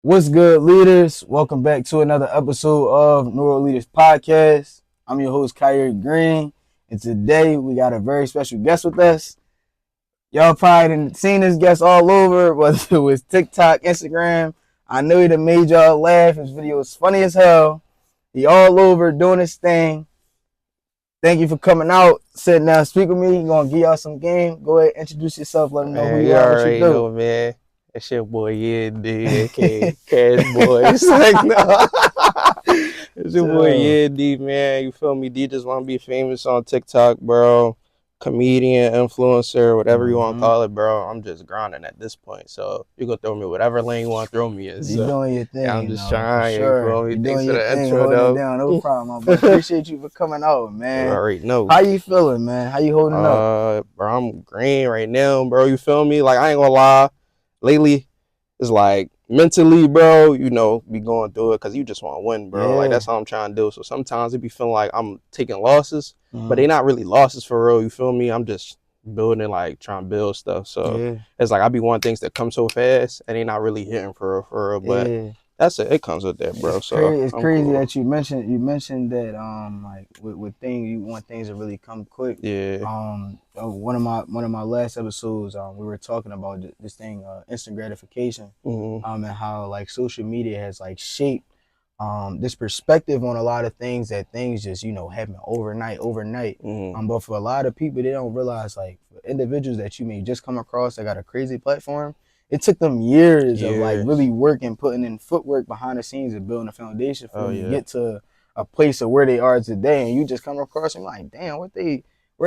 What's good, leaders? Welcome back to another episode of Neuro Leaders Podcast. I'm your host, Kyrie Green, and today we got a very special guest with us. Y'all probably done seen this guest all over, whether it was TikTok, Instagram. I know he done made y'all laugh. His video was funny as hell. He all over doing his thing. Thank you for coming out, sitting down, speak with me. He's gonna give y'all some game. Go ahead, introduce yourself, let them know who Man, you you are, what you already do. know, man. It's your boy YeahDee, aka Cash Boy. It's like, no. It's your boy YeahDee, man. You feel me? D just want to be famous on TikTok, bro. Comedian, influencer, whatever you want to call it, bro. I'm just grinding at this point. So you can throw me whatever lane you want to throw me in. You So doing your thing, yeah, I'm just though, for trying. You sure. feel me? You Thanks doing for your the thing, intro, holding it though. down, no problem. But appreciate you for coming out, You man. already know. How you feeling, man? How you holding up? Bro, I'm green right now, bro. You feel me? Like, I ain't gonna lie. Lately, it's like mentally, bro, be going through it because you just want to win, bro. Like, that's all I'm trying to do. So sometimes it be feeling like I'm taking losses, but they not really losses for real. You feel me? I'm just building, like, trying to build stuff. So it's like I be wanting things that come so fast and they not really hitting for real. But that's it. It comes with that, bro. It's I'm crazy cool. that you mentioned that like with things, you want things to really come quick. Yeah. One of my last episodes, we were talking about this thing, instant gratification, and how like social media has like shaped this perspective on a lot of things, that things just happen overnight. But for a lot of people, they don't realize, like, for individuals that you may just come across that got a crazy platform, it took them years of like really working, putting in footwork behind the scenes and building a foundation for them to get to a place of where they are today. And you just come across and like, damn, where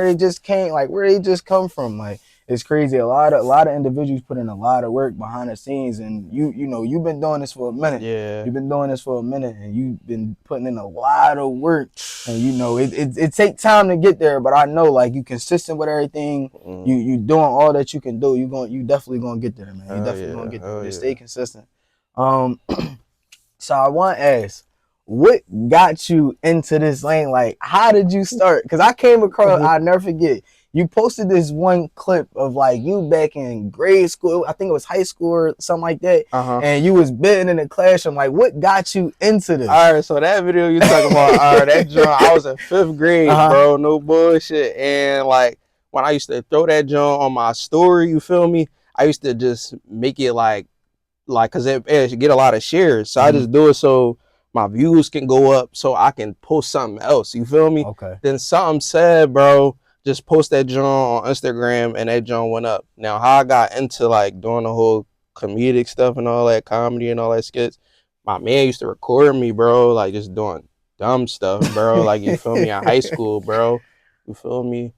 they just came, like where they just come from. Like, it's crazy. A lot of individuals put in a lot of work behind the scenes, and you've been doing this for a minute. Yeah. You've been doing this for a minute, and you've been putting in a lot of work. And it takes time to get there, but I know, like, you consistent with everything. You doing all that you can do. You definitely gonna get there, man. You definitely gonna get there. Just stay consistent. So I want to ask, what got you into this lane? Like, how did you start? Because I came across, I'll never forget, you posted this one clip of like you back in grade school. I think it was high school or something like that. And you was bidding in the classroom. Like, what got you into this? All right, so that video you talking about, that joint, I was in 5th grade, bro. No bullshit. And like, when I used to throw that joint on my story, you feel me? I used to just make it like cause it should get a lot of shares. So I just do it so my views can go up, so I can post something else. You feel me? Okay. Then something said, bro, just post that joint on Instagram, and that joint went up. Now, how I got into like doing the whole comedic stuff and all that, comedy and all that skits, my man used to record me, bro, like just doing dumb stuff, bro. Like, you feel me, in high school, bro. You feel me?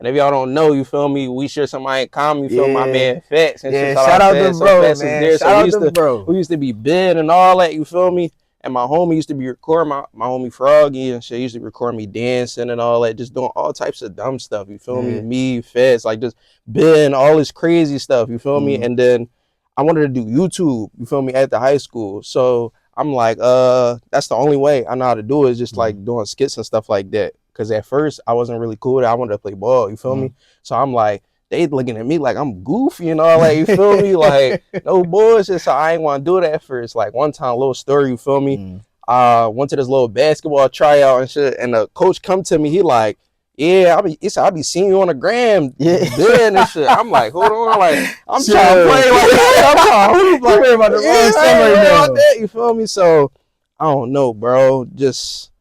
And if y'all don't know, you feel me, we share somebody in common, you feel my man Fats. And shout out to bro, man. There. Shout out to bro. We used to be bid and all that, you feel me? And my homie used to be recording, my homie Froggy and shit, used to record me dancing and all that, just doing all types of dumb stuff, you feel me? Me, Fats, like just bid all this crazy stuff, you feel me? And then I wanted to do YouTube, you feel me, at the high school. So I'm like, that's the only way I know how to do it, is just like doing skits and stuff like that. Cause at first I wasn't really cool with it. I wanted to play ball, you feel me? So I'm like, they looking at me like I'm goofy and all that, you feel me? Like, no bullshit. So I ain't want to do that at first. Like, one time, little story, you feel me? Went to this little basketball tryout and shit, and the coach come to me, he like, yeah, I be seeing you on the gram, doing and shit. I'm like, hold on, like, I'm trying to play, like, I'm trying to hoop, like, about the wrong stuff right now. You feel me? So I don't know, bro. Just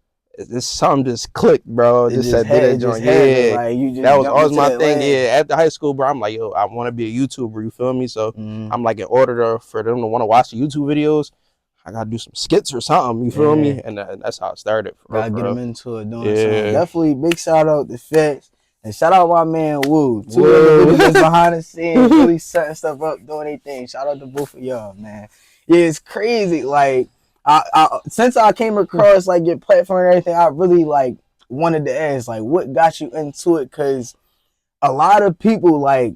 something just clicked, bro. Just said, do that joint. Like, that was always my thing. Yeah, after high school, bro, I'm like, yo, I want to be a YouTuber. You feel me? So I'm like, in order for them to want to watch the YouTube videos, I gotta do some skits or something. You feel me? And that's how it started. Gotta get them into it, doing something. Definitely big shout out to Fats. And shout out my man Woo. Two individuals behind the scenes, really setting stuff up, doing anything. Shout out to both of y'all, man. Yeah, it's crazy. Like, since I came across like your platform and everything, I really like wanted to ask, like, what got you into it? Cause a lot of people, like,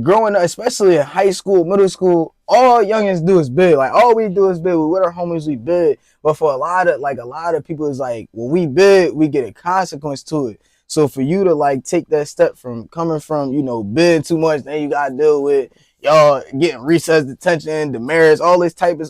growing up, especially in high school, middle school, all youngins do is bid. Like, all we do is bid. We with our homies, we bid. But for a lot of people, it's like, when we bid, we get a consequence to it. So for you to like take that step from coming from, bid too much, then you gotta deal with, y'all getting recess detention, demerits, all this, type of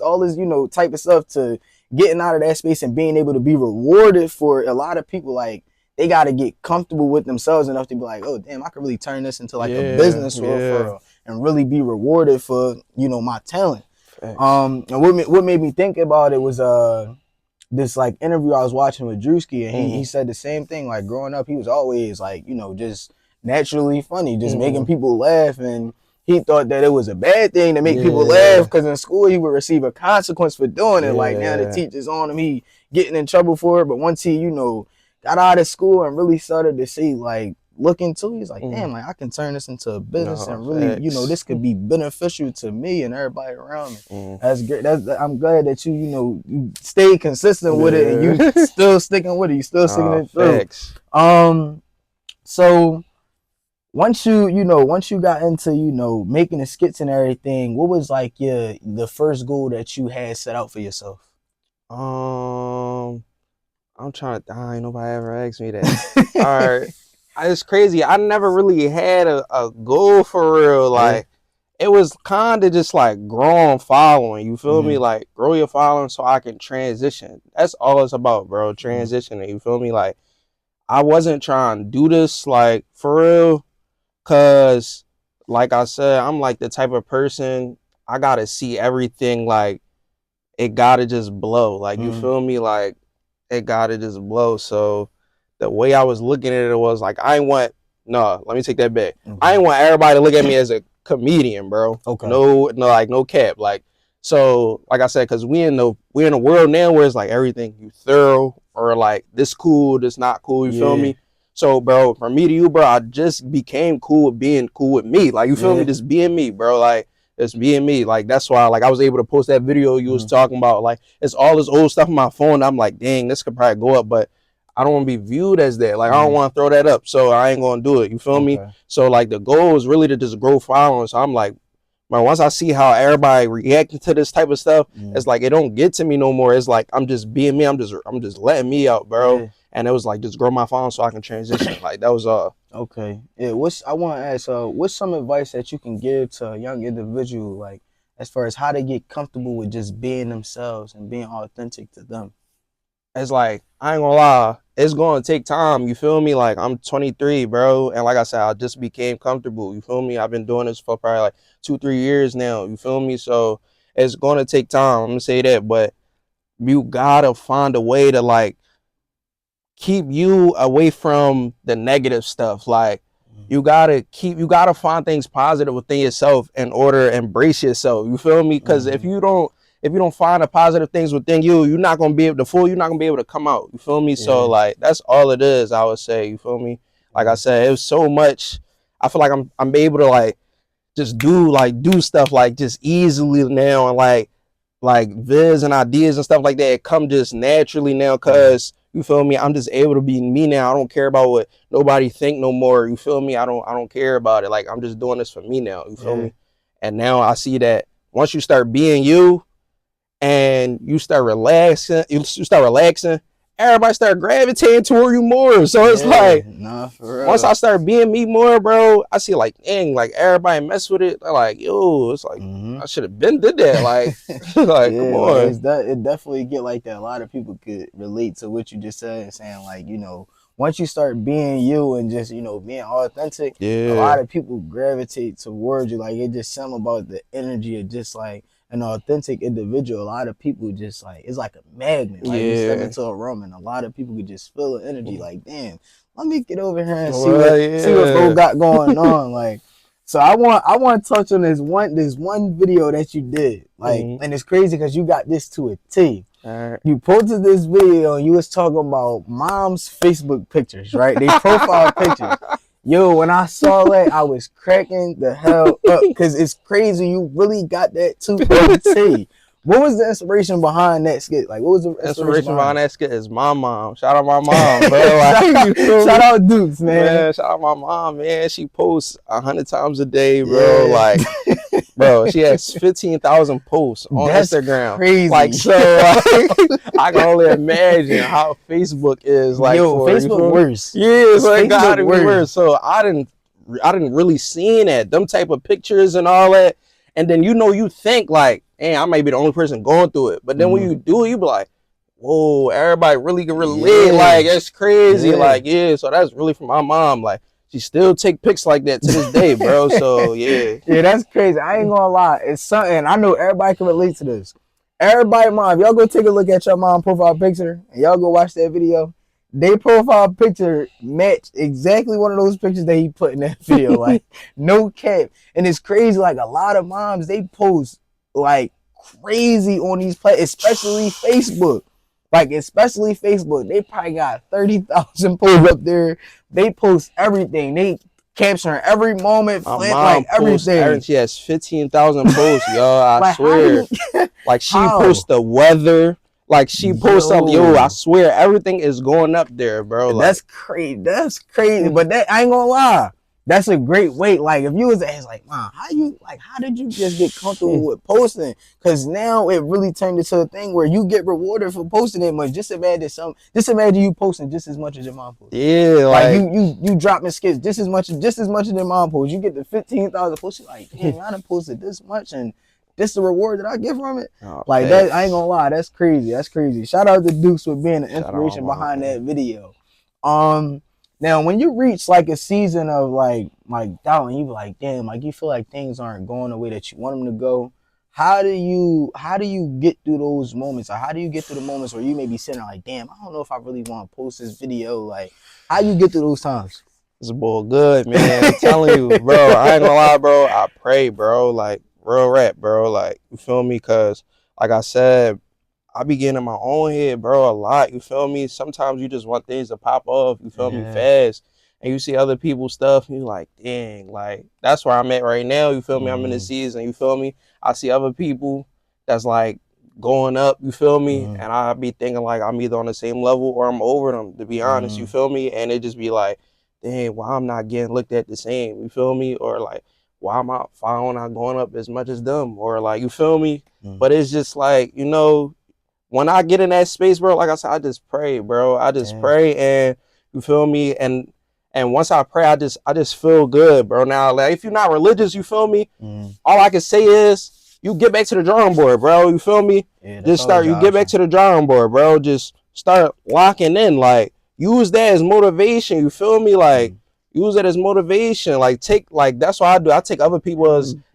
stuff to getting out of that space and being able to be rewarded for. A lot of people, like, they got to get comfortable with themselves enough to be like, oh damn, I could really turn this into like a business for real, and really be rewarded for, my talent. Facts. And what made me think about it was this like interview I was watching with Drewski, and he said the same thing. Like, growing up, he was always like, just naturally funny, just making people laugh, and he thought that it was a bad thing to make people laugh, because in school he would receive a consequence for doing it. Like, now the teacher's on him, he getting in trouble for it. But once he, got out of school and really started to see, like, look into it, he's like, damn, like, I can turn this into a business, and really, this could be beneficial to me and everybody around me. That's great. I'm glad that you stayed consistent with it, and you still sticking with it. You still sticking it through. Facts. So once you got into, making the skits and everything, what was like the first goal that you had set out for yourself? I'm trying to die. Nobody ever asked me that. All right. It's crazy. I never really had a goal for real. Like, it was kind of just like growing following. You feel me? Like, grow your following so I can transition. That's all it's about, bro. Transitioning. You feel me? Like, I wasn't trying to do this, like, for real. Because, like I said, I'm like the type of person, I got to see everything, like, it got to just blow. Like, you feel me? Like, it got to just blow. So the way I was looking at it was like, let me take that back. I didn't want everybody to look at me as a comedian, bro. Okay. No cap. Like, so like I said, because we're in a world now where it's like everything you thorough, or like this cool, this not cool. You feel me? So, bro, from me to you, bro, I just became cool with being cool with me. Like, you feel me? Just being me, bro. Like, just being me. Like, that's why, like, I was able to post that video you was talking about. Like, it's all this old stuff on my phone. I'm like, dang, this could probably go up, but I don't want to be viewed as that. Like, I don't want to throw that up, so I ain't going to do it. You feel me? So, like, the goal is really to just grow following. So I'm like, man, once I see how everybody reacting to this type of stuff, it's like, it don't get to me no more. It's like, I'm just being me. I'm just letting me out, bro. And it was like, just grow my following so I can transition. Like, that was all. Okay. Yeah. I want to ask, what's some advice that you can give to a young individual, like, as far as how to get comfortable with just being themselves and being authentic to them? It's like, I ain't gonna lie, it's gonna take time. You feel me? Like, I'm 23, bro, and like I said, I just became comfortable. You feel me? I've been doing this for probably like 2-3 years now. You feel me? So it's gonna take time. I'm gonna say that, but you gotta find a way to, like, keep you away from the negative stuff. Like, you gotta find things positive within yourself in order to embrace yourself. You feel me? Because if you don't find the positive things within you, you're not gonna be able to come out. You feel me? So, like, that's all it is, I would say. You feel me? Like I said, it was so much. I feel like I'm able to, like, just do stuff, like, just easily now, and like vids and ideas and stuff like that, it come just naturally now, cause you feel me, I'm just able to be me now. I don't care about what nobody think no more. You feel me? I don't care about it. Like, I'm just doing this for me now. You feel me? And now I see that once you start being you and you start relaxing, everybody start gravitating toward you more. So it's like, for real. Once I start being me more, bro, I see, like, dang, like, everybody mess with it. They're like, yo, it's like, I should have been did that. Like, like, come on. Like, it definitely get like that. A lot of people could relate to what you just said, saying, like, once you start being you and just, being authentic, a lot of people gravitate towards you. Like, it just something about the energy of just, like, an authentic individual. A lot of people just, like, it's like a magnet. Like, you step into a room and a lot of people could just feel the energy. Like, damn, let me get over here and see what bro got going on. Like, so I want to touch on this one video that you did. Like, and it's crazy because you got this to a T. You posted this video and you was talking about mom's Facebook pictures, right? They profile pictures. Yo, when I saw that, I was cracking the hell up, because it's crazy. You really got that to a T. What was the inspiration behind that skit? Like, what was the inspiration behind that skit? Is my mom. Shout out my mom, bro. Like, shout out Dukes, man. Shout out my mom, man. She posts 100 times a day, bro. Like, bro, she has 15,000 posts on Instagram. Crazy. Like, so, like, I can only imagine how Facebook is. Like, Facebook worse. Yeah, it's like, gotta be worse. So I didn't didn't really seen that, them type of pictures and all that. And then, you think like, hey, I might be the only person going through it. But then when you do, you be like, whoa, everybody really can relate. Yeah. Like, it's crazy. Yeah. Like, yeah, so that's really from my mom. Like, she still take pics like that to this day, bro. So, yeah. Yeah, that's crazy. I ain't gonna lie. It's something, I know everybody can relate to this. Everybody, mom, y'all go take a look at your mom profile picture and y'all go watch that video. They profile picture match exactly one of those pictures that he put in that video. Like, no cap. And it's crazy. Like, a lot of moms, they post like crazy on these platforms, especially Facebook. Like, especially Facebook. They probably got 30,000 posts up there. They post everything. They capturing every moment, My like mom posts, everything. she has 15,000 posts, yo. I Like, swear. Like, she posts the weather. Like, she posts something. Yo, I swear, everything is going up there, bro. Like, that's crazy. That's crazy. But that, I ain't gonna lie. That's a great way. Like, if you was asked, like, Mom, how did you just get comfortable with posting? Because now it really turned into a thing where you get rewarded for posting it much. Just imagine you posting just as much as your mom posts. yeah, like you dropping skits just as much as your mom posts. You get the 15,000 posts. You're like, damn, I done posted this much, and this the reward that I get from it. Like, that, I ain't gonna lie, that's crazy. That's crazy. Shout out to Dukes for being the inspiration behind that video. Now, when you reach like a season of like doubt, and you be like, damn, like you feel like things aren't going the way that you want them to go, how do you get through those moments? Or how do you get through the moments where you may be sitting there like, damn, I don't know if I really want to post this video? Like, how you get through those times? It's boy good, man. I'm telling you, bro. I ain't gonna lie, bro. I pray, bro. Like, real rap, bro. Like, you feel me? Cause like I said, I be getting in my own head, bro, a lot. You feel me? Sometimes you just want things to pop off, you feel me, fast. And you see other people's stuff, and you like, dang, like, that's where I'm at right now, you feel me? I'm in the season, you feel me? I see other people that's like going up, you feel me? And I be thinking like I'm either on the same level or I'm over them, to be honest, you feel me? And it just be like, dang, why I'm not getting looked at the same, you feel me? Or like, why am I finally not going up as much as them? Or like, you feel me? But it's just like, when I get in that space, bro, like I said, I just pray, bro. I just pray, and you feel me? And once I pray, I just feel good, bro. Now, like, if you're not religious, you feel me? All I can say is you get back to the drawing board, bro. You feel me? Just start. You get back to the drawing board, bro. Just start locking in. Like, use that as motivation. You feel me? Like, use it as motivation. Like, that's what I do. I take other people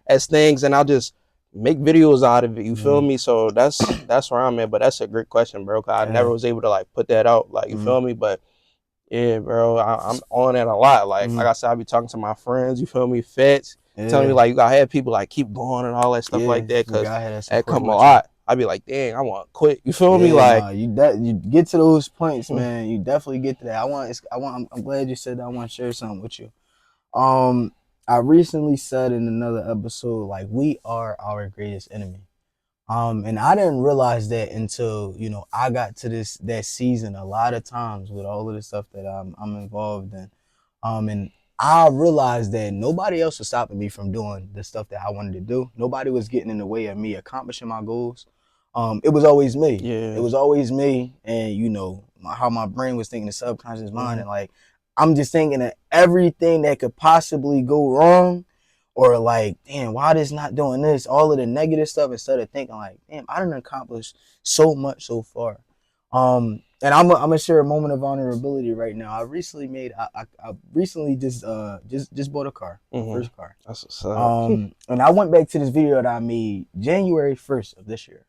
as things, and I'll just make videos out of it, you feel me? So that's where I'm at. But that's a great question, bro, cause I never was able to like put that out, like, you feel me? But yeah, bro, I'm on it a lot. Like I said, I be talking to my friends, you feel me, feds, telling me like you gotta have people like keep going and all that stuff like that, cause that come a lot. I be like, dang, I want to quit, you feel me? Like, nah, you get to those points, man. You definitely get to that. I'm glad you said that. I want to share something with you. I recently said in another episode, like, we are our greatest enemy. And I didn't realize that until, I got to that season a lot of times with all of the stuff that I'm involved in. And I realized that nobody else was stopping me from doing the stuff that I wanted to do. Nobody was getting in the way of me accomplishing my goals. It was always me. It was always me. And, how my brain was thinking, the subconscious mind, and like, I'm just thinking of everything that could possibly go wrong, or like, damn, why this not doing this? All of the negative stuff, instead of thinking like, damn, I done accomplished so much so far. And I'm gonna share a moment of vulnerability right now. I recently just bought a car, first car. That's what's up. And I went back to this video that I made January 1st of this year,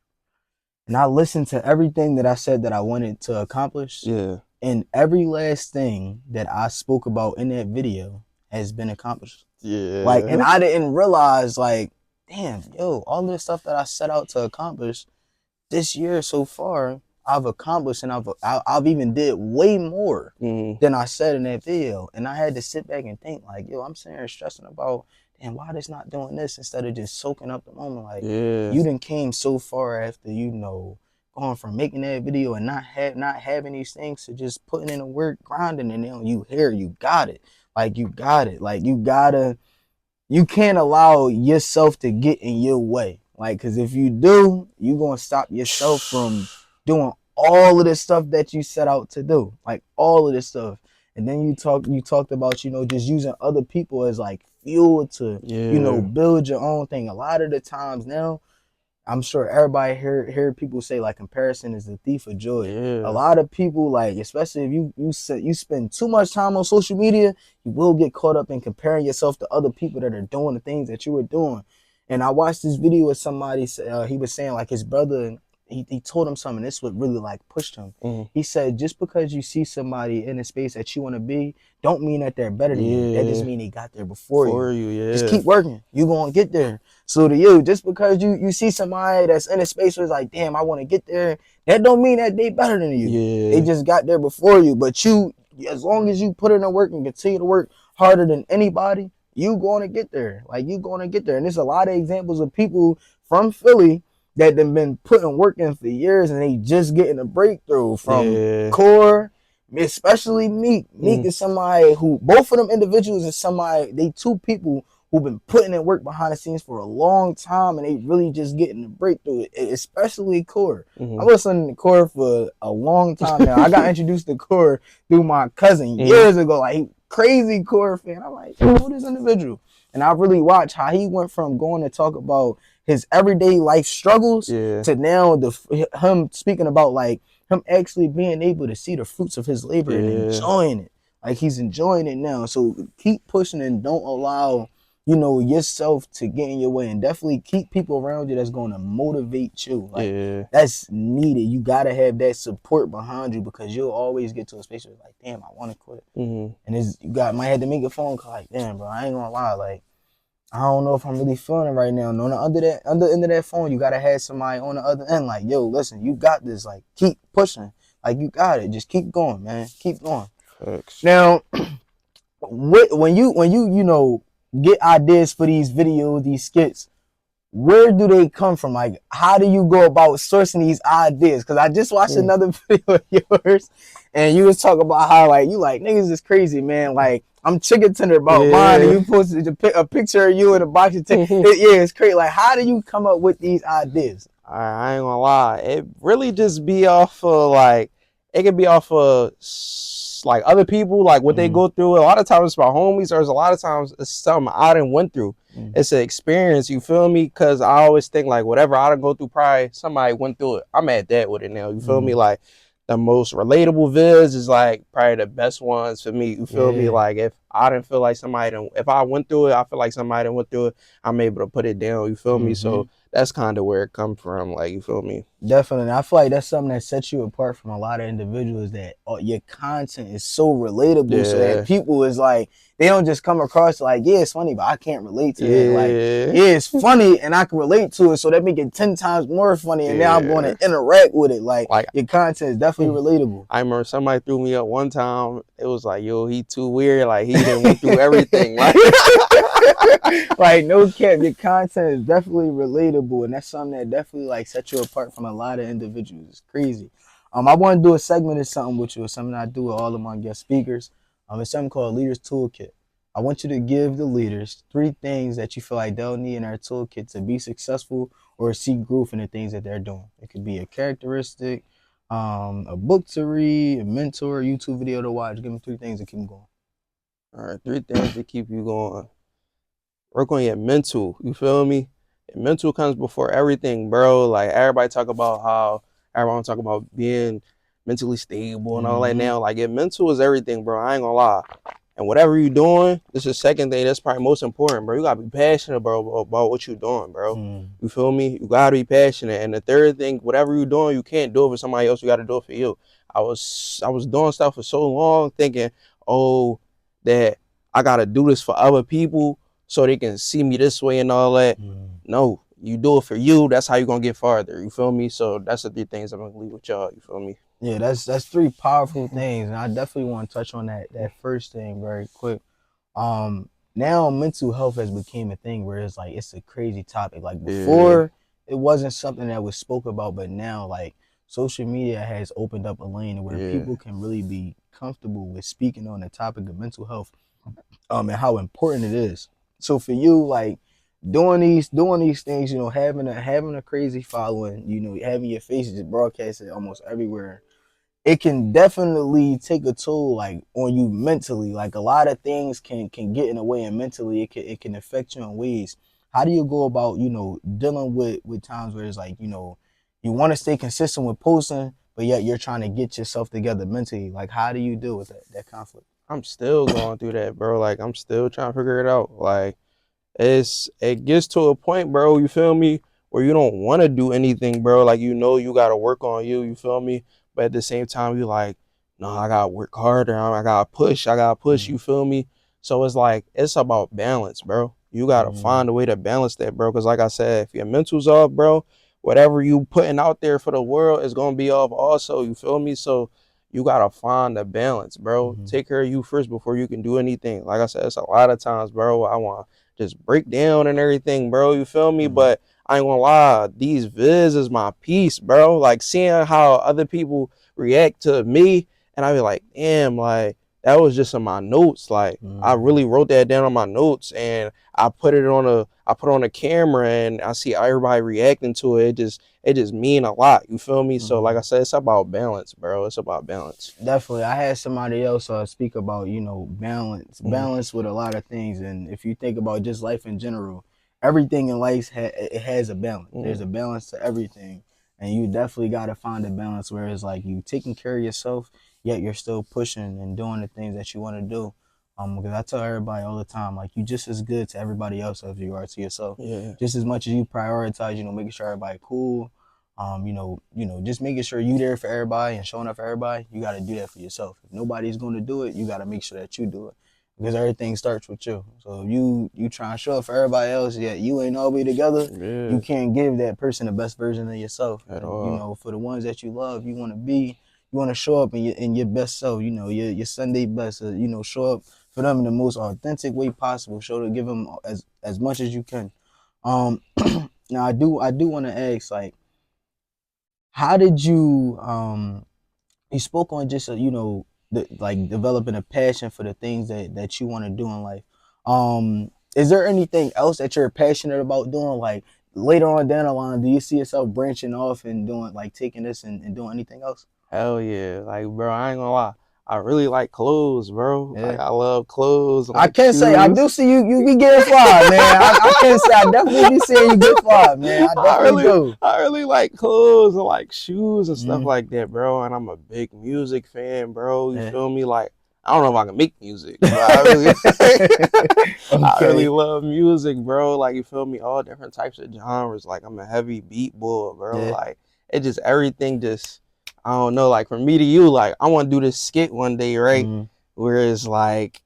and I listened to everything that I said that I wanted to accomplish. And every last thing that I spoke about in that video has been accomplished. Like, and I didn't realize, like, damn, yo, all this stuff that I set out to accomplish this year so far, I've accomplished, and I've even did way more than I said in that video. And I had to sit back and think, like, yo, I'm sitting here stressing about, damn, why this not doing this, instead of just soaking up the moment. Like, you done came so far after, going from making that video and not having these things, to just putting in the work, grinding, and then you got it. Like, you got it. Like, you can't allow yourself to get in your way. Like, because if you do, you're going to stop yourself from doing all of the stuff that you set out to do. Like, all of this stuff. And then you talked about, you know, just using other people as like fuel to, you know, build your own thing. A lot of the times now, I'm sure everybody hear people say like comparison is the thief of joy. A lot of people, like, especially if you spend too much time on social media, you will get caught up in comparing yourself to other people that are doing the things that you were doing. And I watched this video with somebody, he was saying like his brother, he told him something. This what really like pushed him. He said, just because you see somebody in a space that you want to be, don't mean that they're better than you. That just mean they got there before you. Just keep working. You gonna get there. So to you, just because you see somebody that's in a space where it's like, damn, I want to get there, that don't mean that they better than you. They just got there before you. But you, as long as you put in the work and continue to work harder than anybody, you going to get there. Like, you going to get there. And there's a lot of examples of people from Philly that have been putting work in for years and they just getting a breakthrough from Core, especially Meek. Meek is somebody who, both of them individuals is somebody, they two people who've been putting in work behind the scenes for a long time and they really just getting a breakthrough, especially Core. I was listening to Core for a long time now. I got introduced to Core through my cousin years ago. Like, crazy Core fan. I'm like, who this individual? And I really watched how he went from going to talk about his everyday life struggles to now him speaking about like him actually being able to see the fruits of his labor and enjoying it. Like, he's enjoying it now. So keep pushing and don't allow, you know, yourself to get in your way, and definitely keep people around you that's going to motivate you. Like, that's needed. You got to have that support behind you, because you'll always get to a space where you're like, damn, I want to quit. And might have to make a phone call like, damn, bro, I ain't gonna lie, like, I don't know if I'm really feeling it right now. And on the other end of that phone, you gotta have somebody on the other end like, yo, listen, you got this. Like, keep pushing. Like, you got it. Just keep going, man. Keep going. Now, when you know, get ideas for these videos, these skits, where do they come from? Like, how do you go about sourcing these ideas? Because I just watched another video of yours, and you was talking about how, like, you like, niggas is crazy, man. Like, I'm chicken tender about mine, and you posted a picture of you in a boxing tank. It's crazy. Like, how do you come up with these ideas? I ain't gonna lie. It really just be off of, like, it could be off of, like, other people, like, what they go through. A lot of times it's my homies, or a lot of times it's something I done went through. It's an experience, you feel me? Because I always think, like, whatever I done go through, probably somebody went through it. I'm at that with it now, you feel me? Like, the most relatable vids is, like, probably the best ones for me, you feel me? Like, if I didn't feel like if I went through it, I feel like somebody done went through it, I'm able to put it down, you feel me? So that's kind of where it comes from, like, you feel me? Definitely. I feel like that's something that sets you apart from a lot of individuals, that your content is so relatable, so that people is like, they don't just come across like, yeah, it's funny, but I can't relate to it. Like, yeah, it's funny and I can relate to it, so that make it 10 times more funny, and now I'm going to interact with it. Like, your content is definitely relatable. I remember somebody threw me up one time. It was like, yo, he too weird. Like, he didn't went through everything. Like, like, no cap, your content is definitely relatable, and that's something that definitely like sets you apart from a lot of individuals. It's crazy. I want to do a segment of something with you, or something I do with all of my guest speakers. It's something called Leaders Toolkit. I want you to give the leaders 3 things that you feel like they'll need in their toolkit to be successful or see growth in the things that they're doing. It could be a characteristic, a book to read, a mentor, a YouTube video to watch. Give them 3 things to keep them going. All right, 3 things to keep you going. Work on your mental, you feel me? Your mental comes before everything, bro. Like, everybody talk about how everyone talk about being mentally stable and all that now. Like, your mental is everything, bro. I ain't gonna lie. And whatever you're doing, this is the second thing that's probably most important, bro. You gotta be passionate, bro, about what you're doing, bro. You feel me? You gotta be passionate. And the third thing, whatever you're doing, you can't do it for somebody else. You gotta do it for you. I was doing stuff for so long, thinking, oh, that I gotta do this for other people so they can see me this way and all that. No, you do it for you. That's how you're gonna get farther. You feel me? So that's the 3 things I'm gonna leave with y'all. You feel me? Yeah, that's 3 powerful things, and I definitely want to touch on that first thing very quick. Now mental health has become a thing where it's like, it's a crazy topic. Like, before, it wasn't something that was spoke about, but now, like, social media has opened up a lane where people can really be comfortable with speaking on the topic of mental health, and how important it is. So for you, like, doing these things, you know, having a crazy following, you know, having your faces broadcasted almost everywhere, it can definitely take a toll like on you mentally. Like a lot of things can get in the way, and mentally it can affect you in ways. How do you go about, dealing with times where it's like, you want to stay consistent with posting, but yet you're trying to get yourself together mentally? Like, how do you deal with that conflict? I'm still going through that, bro. Like, I'm still trying to figure it out. Like, it gets to a point, bro, you feel me, where you don't want to do anything, bro. Like, you got to work on you feel me? But at the same time, you like, no, I got to work harder. I got to push, Mm-hmm. you feel me? So it's like, it's about balance, bro. You got to Mm-hmm. find a way to balance that, bro. Because like I said, if your mental's off, bro, whatever you putting out there for the world is going to be off also, you feel me? So you got to find the balance, bro. Mm-hmm. Take care of you first before you can do anything. Like I said, it's a lot of times, bro, I want just break down and everything, bro. You feel me? Mm-hmm. But I ain't gonna lie, these vids is my peace, bro. Like seeing how other people react to me, and I be like, damn, like that was just in my notes. Like I Mm-hmm. really wrote that down on my notes, and I put on a camera, and I see everybody reacting to it. It just mean a lot. You feel me? So like Mm-hmm. I said, it's about balance, bro. It's about balance. Definitely. I had somebody else speak about, Mm-hmm. balance with a lot of things. And if you think about just life in general, everything in life it has a balance. There's a balance to everything. And you definitely got to find a balance where it's like you taking care of yourself, yet you're still pushing and doing the things that you want to do. Because I tell everybody all the time, like you just as good to everybody else as you are to yourself. Yeah. Just as much as you prioritize, making sure everybody cool, just making sure you there for everybody and showing up for everybody. You got to do that for yourself. If nobody's going to do it, you got to make sure that you do it, because everything starts with you. So if you try and show up for everybody else, yet you ain't all the way together, you Yeah. can't give that person the best version of yourself. At And all. for the ones that you love, you want to show up in your best self. Your Sunday best. Show up for them in the most authentic way possible. Give them as much as you can. Um, Now I do want to ask, like, how did you spoke on just like developing a passion for the things that you want to do in life. Is there anything else that you're passionate about doing, like later on down the line? Do you see yourself branching off and doing, like, taking this and doing anything else? Hell yeah. Like, bro, I ain't gonna lie. I really like clothes, bro. Like, Yeah. I love clothes and I like can say I do shoes. see you be getting fly, man. I can say I definitely be seeing you get fly, man. I I definitely really, do. I really like clothes and like shoes and stuff Mm, like that, bro. And I'm a big music fan, bro. You yeah. feel me? Like, I don't know if I can make music, but I really, I really Okay. love music, bro. Like, you feel me? All different types of genres. Like, I'm a heavy beat boy, bro. Yeah. Like, it just everything just, I don't know. Like, from me to you, like, I want to do this skit one day, right? Mm, Where it's like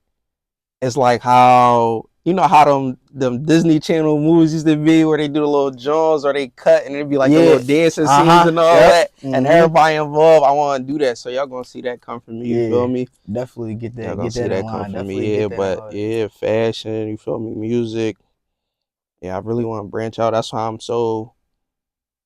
how how them Disney Channel movies used to be, where they do the little jaws or they cut and it'd be like the yeah. little dancing Uh scenes huh. and all Yep. that, and everybody involved. I want to do that, so y'all gonna see that come from me. You Yeah. feel me? Definitely get Y'all that gonna get see that in that come line. from Definitely me. Yeah, get that in but line. yeah, fashion. You feel me? Music. Yeah, I really want to branch out. That's why I'm so.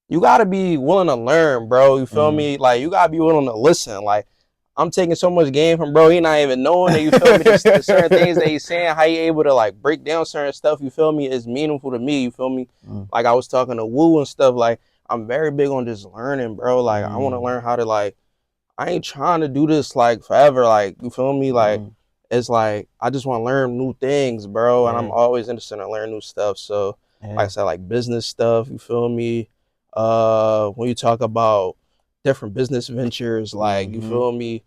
You gotta be willing to learn, bro. You feel Mm. me? Like you gotta be willing to listen. Like I'm taking so much game from bro. He not even knowing that. You feel me? The certain things that he's saying, how you able to like break down certain stuff. You feel me? Is meaningful to me. You feel me? Mm. Like I was talking to Woo and stuff. Like I'm very big on just learning, bro. Like I want to Mm. learn how to like. I ain't trying to do this like forever. Like you feel me? Like Mm. it's like I just want to learn new things, bro. And I'm Yeah. always interested in learning new stuff. So like I Yeah. said, like business stuff. You feel me? When you talk about different business ventures, like you Mm-hmm. feel me?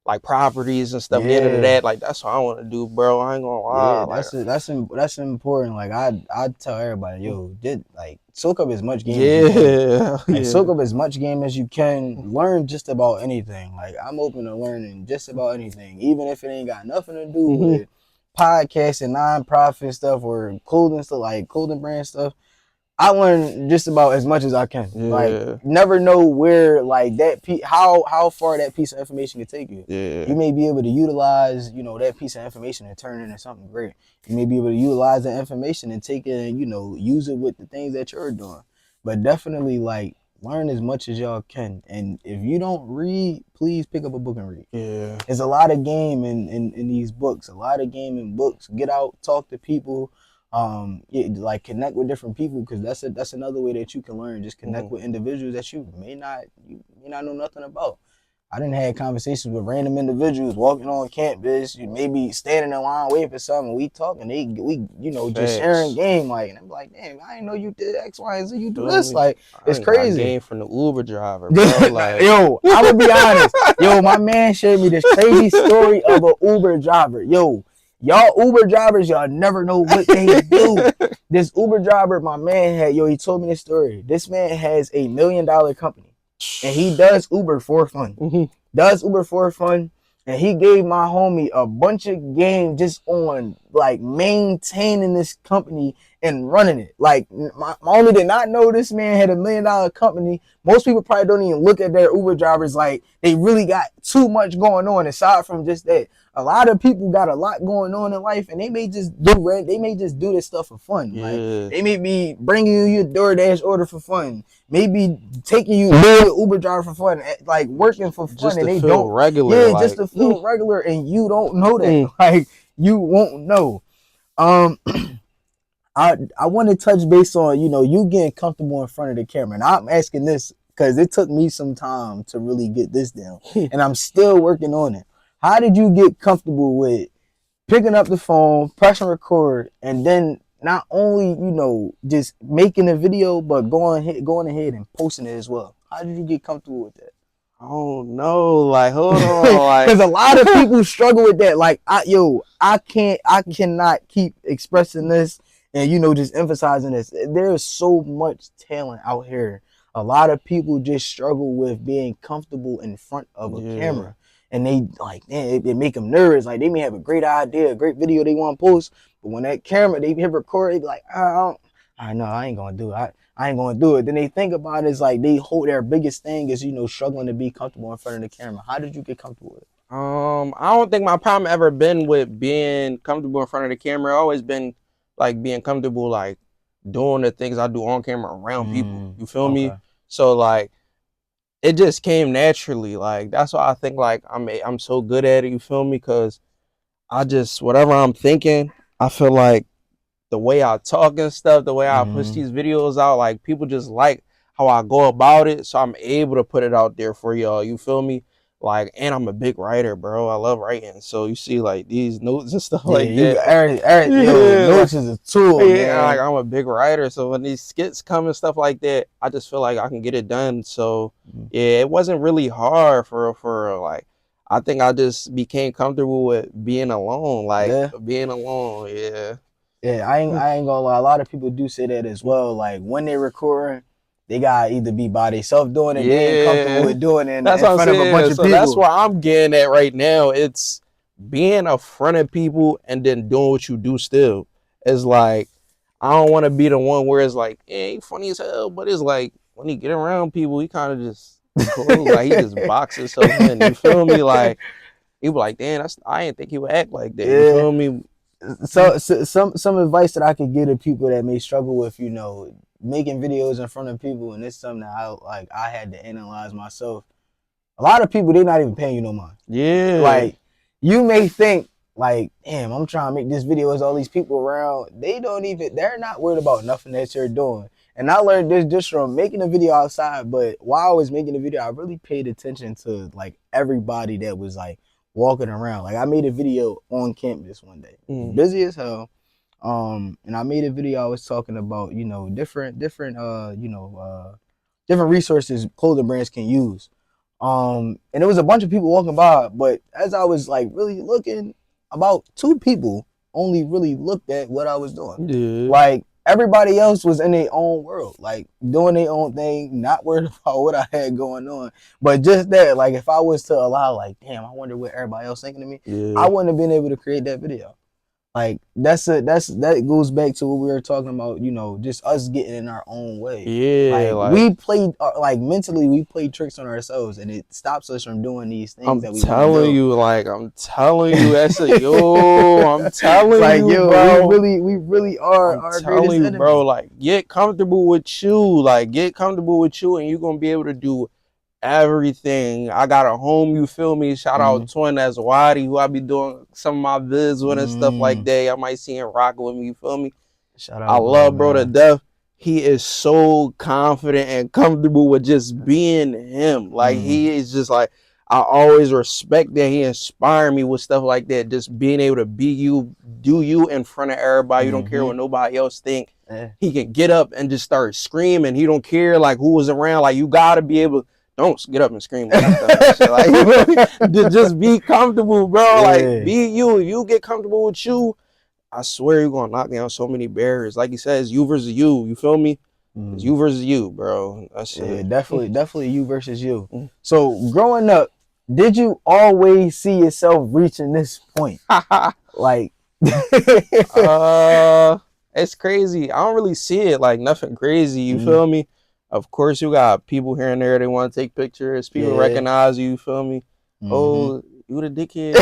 Like properties and stuff. Getting into Yeah. that, like that's what I want to do, bro. I ain't gonna lie, Yeah, like that's important. Like I tell everybody, yo, did like soak up as much game as you can. yeah, Like yeah, soak up as much game as you can. Learn just about anything. Like I'm open to learning just about anything, even if it ain't got nothing to do hmm with podcasting, nonprofit stuff, or clothing stuff, like clothing brand stuff. I learn just about as much as I can. Like, yeah, never know where, like, how far that piece of information can take you. You yeah, may be able to utilize, that piece of information and turn it into something great. You may be able to utilize that information and take it and, use it with the things that you're doing. But definitely, like, learn as much as y'all can. And if you don't read, please pick up a book and read. yeah. There's a lot of game in these books. A lot of game in books. Get out, talk to people. Yeah, like connect with different people, because that's another way that you can learn. Just connect Mhm. with individuals that you may not know nothing about. I didn't have conversations with random individuals walking on campus, maybe standing in line waiting for something. We talking, we just sharing Facts. game, like, and I'm like, damn, I didn't know you did X, Y, and Z. You do Feel this, me? like, I it's ain't got crazy. game from the Uber driver, bro. Like, Yo, I would be honest. Yo, my man shared me this crazy story of an Uber driver. Yo, y'all Uber drivers, y'all never know what they do. This Uber driver, my man had, he told me this story. This man has $1 million company. And he does Uber for fun. And he gave my homie a bunch of game just on like maintaining this company and running it. Like my homie did not know this man had $1 million company. Most people probably don't even look at their Uber drivers like they really got too much going on aside from just that. A lot of people got a lot going on in life, and they may just do this stuff for fun. yeah. Like they may be bringing you your DoorDash order for fun, maybe taking you to Uber driver for fun, like working for fun, Just and to they feel don't. regular. Yeah, like, just to feel regular, and you don't know that. Like you won't know. I want to touch base on you getting comfortable in front of the camera, and I'm asking this because it took me some time to really get this down, and I'm still working on it. How did you get comfortable with picking up the phone, pressing record, and then not only just making a video, but going ahead and posting it as well? How did you get comfortable with that? I don't know. Like, hold on. Like, because a lot of people struggle with that. Like, I cannot keep expressing this and just emphasizing this. There's so much talent out here. A lot of people just struggle with being comfortable in front of a camera. And they like, man, it make them nervous. Like they may have a great idea, a great video they want to post, but when that camera they hit record, they be like, I know I ain't gonna do it. I ain't gonna do it. Then they think about it as like they hold their biggest thing is struggling to be comfortable in front of the camera. How did you get comfortable with it? I don't think my problem ever been with being comfortable in front of the camera. Always been like being comfortable like doing the things I do on camera around people. You feel me? So like it just came naturally. Like that's why I think like I'm so good at it. You feel me? Because I just whatever I'm thinking, I feel like the way I talk and stuff, the way I push these videos out, like people just like how I go about it. So I'm able to put it out there for y'all. You feel me? Like, and I'm a big writer, bro. I love writing. So you see like these notes and stuff like that. Notes is a tool, man. Like I'm a big writer. So when these skits come and stuff like that, I just feel like I can get it done. So yeah, it wasn't really hard for like, I think I just became comfortable with being alone. Like being alone. Yeah, I ain't gonna lie. A lot of people do say that as well. Like when they record, they gotta either be by themselves doing it, they ain't comfortable with doing it in front of a bunch of people. That's where I'm getting at right now. It's being in front of people and then doing what you do still. It's like I don't want to be the one where it's like, he funny as hell, but it's like when he get around people, he kind of just like he just boxes himself in. You feel me? Like he be like, damn, I didn't think he would act like that. You feel me? So some advice that I could give to people that may struggle with making videos in front of people, and it's something that I had to analyze myself. A lot of people, they're not even paying you no mind. Yeah. Like you may think like, damn, I'm trying to make this video with all these people around. They're not worried about nothing that you're doing. And I learned this just from making a video outside, but while I was making the video, I really paid attention to like everybody that was like walking around. Like I made a video on campus one day, busy as hell. And I made a video. I was talking about different resources clothing brands can use. And there was a bunch of people walking by, but as I was like really looking, about 2 people only really looked at what I was doing. Like everybody else was in their own world, like doing their own thing, not worried about what I had going on. But just that, like if I was to allow, like, damn, I wonder what everybody else thinking of me, I wouldn't have been able to create that video. Like that goes back to what we were talking about, just us getting in our own way. Yeah, like we played mentally we play tricks on ourselves, and it stops us from doing these things that we want to do. I'm telling you, that's I'm telling like, you, yo, bro. We really are our greatest enemy. Bro. Like, get comfortable with you. Like, get comfortable with you, and you're gonna be able to do everything. I got a home, you feel me? Shout out to YeahDee, who I be doing some of my vids with and stuff like that. I might see him rocking with me, you feel me? Shout out, I love bro to death. He is so confident and comfortable with just being him. Like he is just like, I always respect that he inspired me with stuff like that. Just being able to be you, do you in front of everybody. You don't care what nobody else think. Yeah. He can get up and just start screaming. He don't care like who was around. Like you gotta be able. Don't get up and scream when you done shit. Like just be comfortable, bro. Yeah. Like be you. If you get comfortable with you, I swear you're gonna knock down so many barriers. Like he says, you versus you. You feel me? It's you versus you, bro. That's it. Definitely you versus you. So growing up, did you always see yourself reaching this point? Like, it's crazy. I don't really see it like nothing crazy. You feel me? Of course, you got people here and there. They want to take pictures. People recognize you. You feel me? Oh, you the dickhead.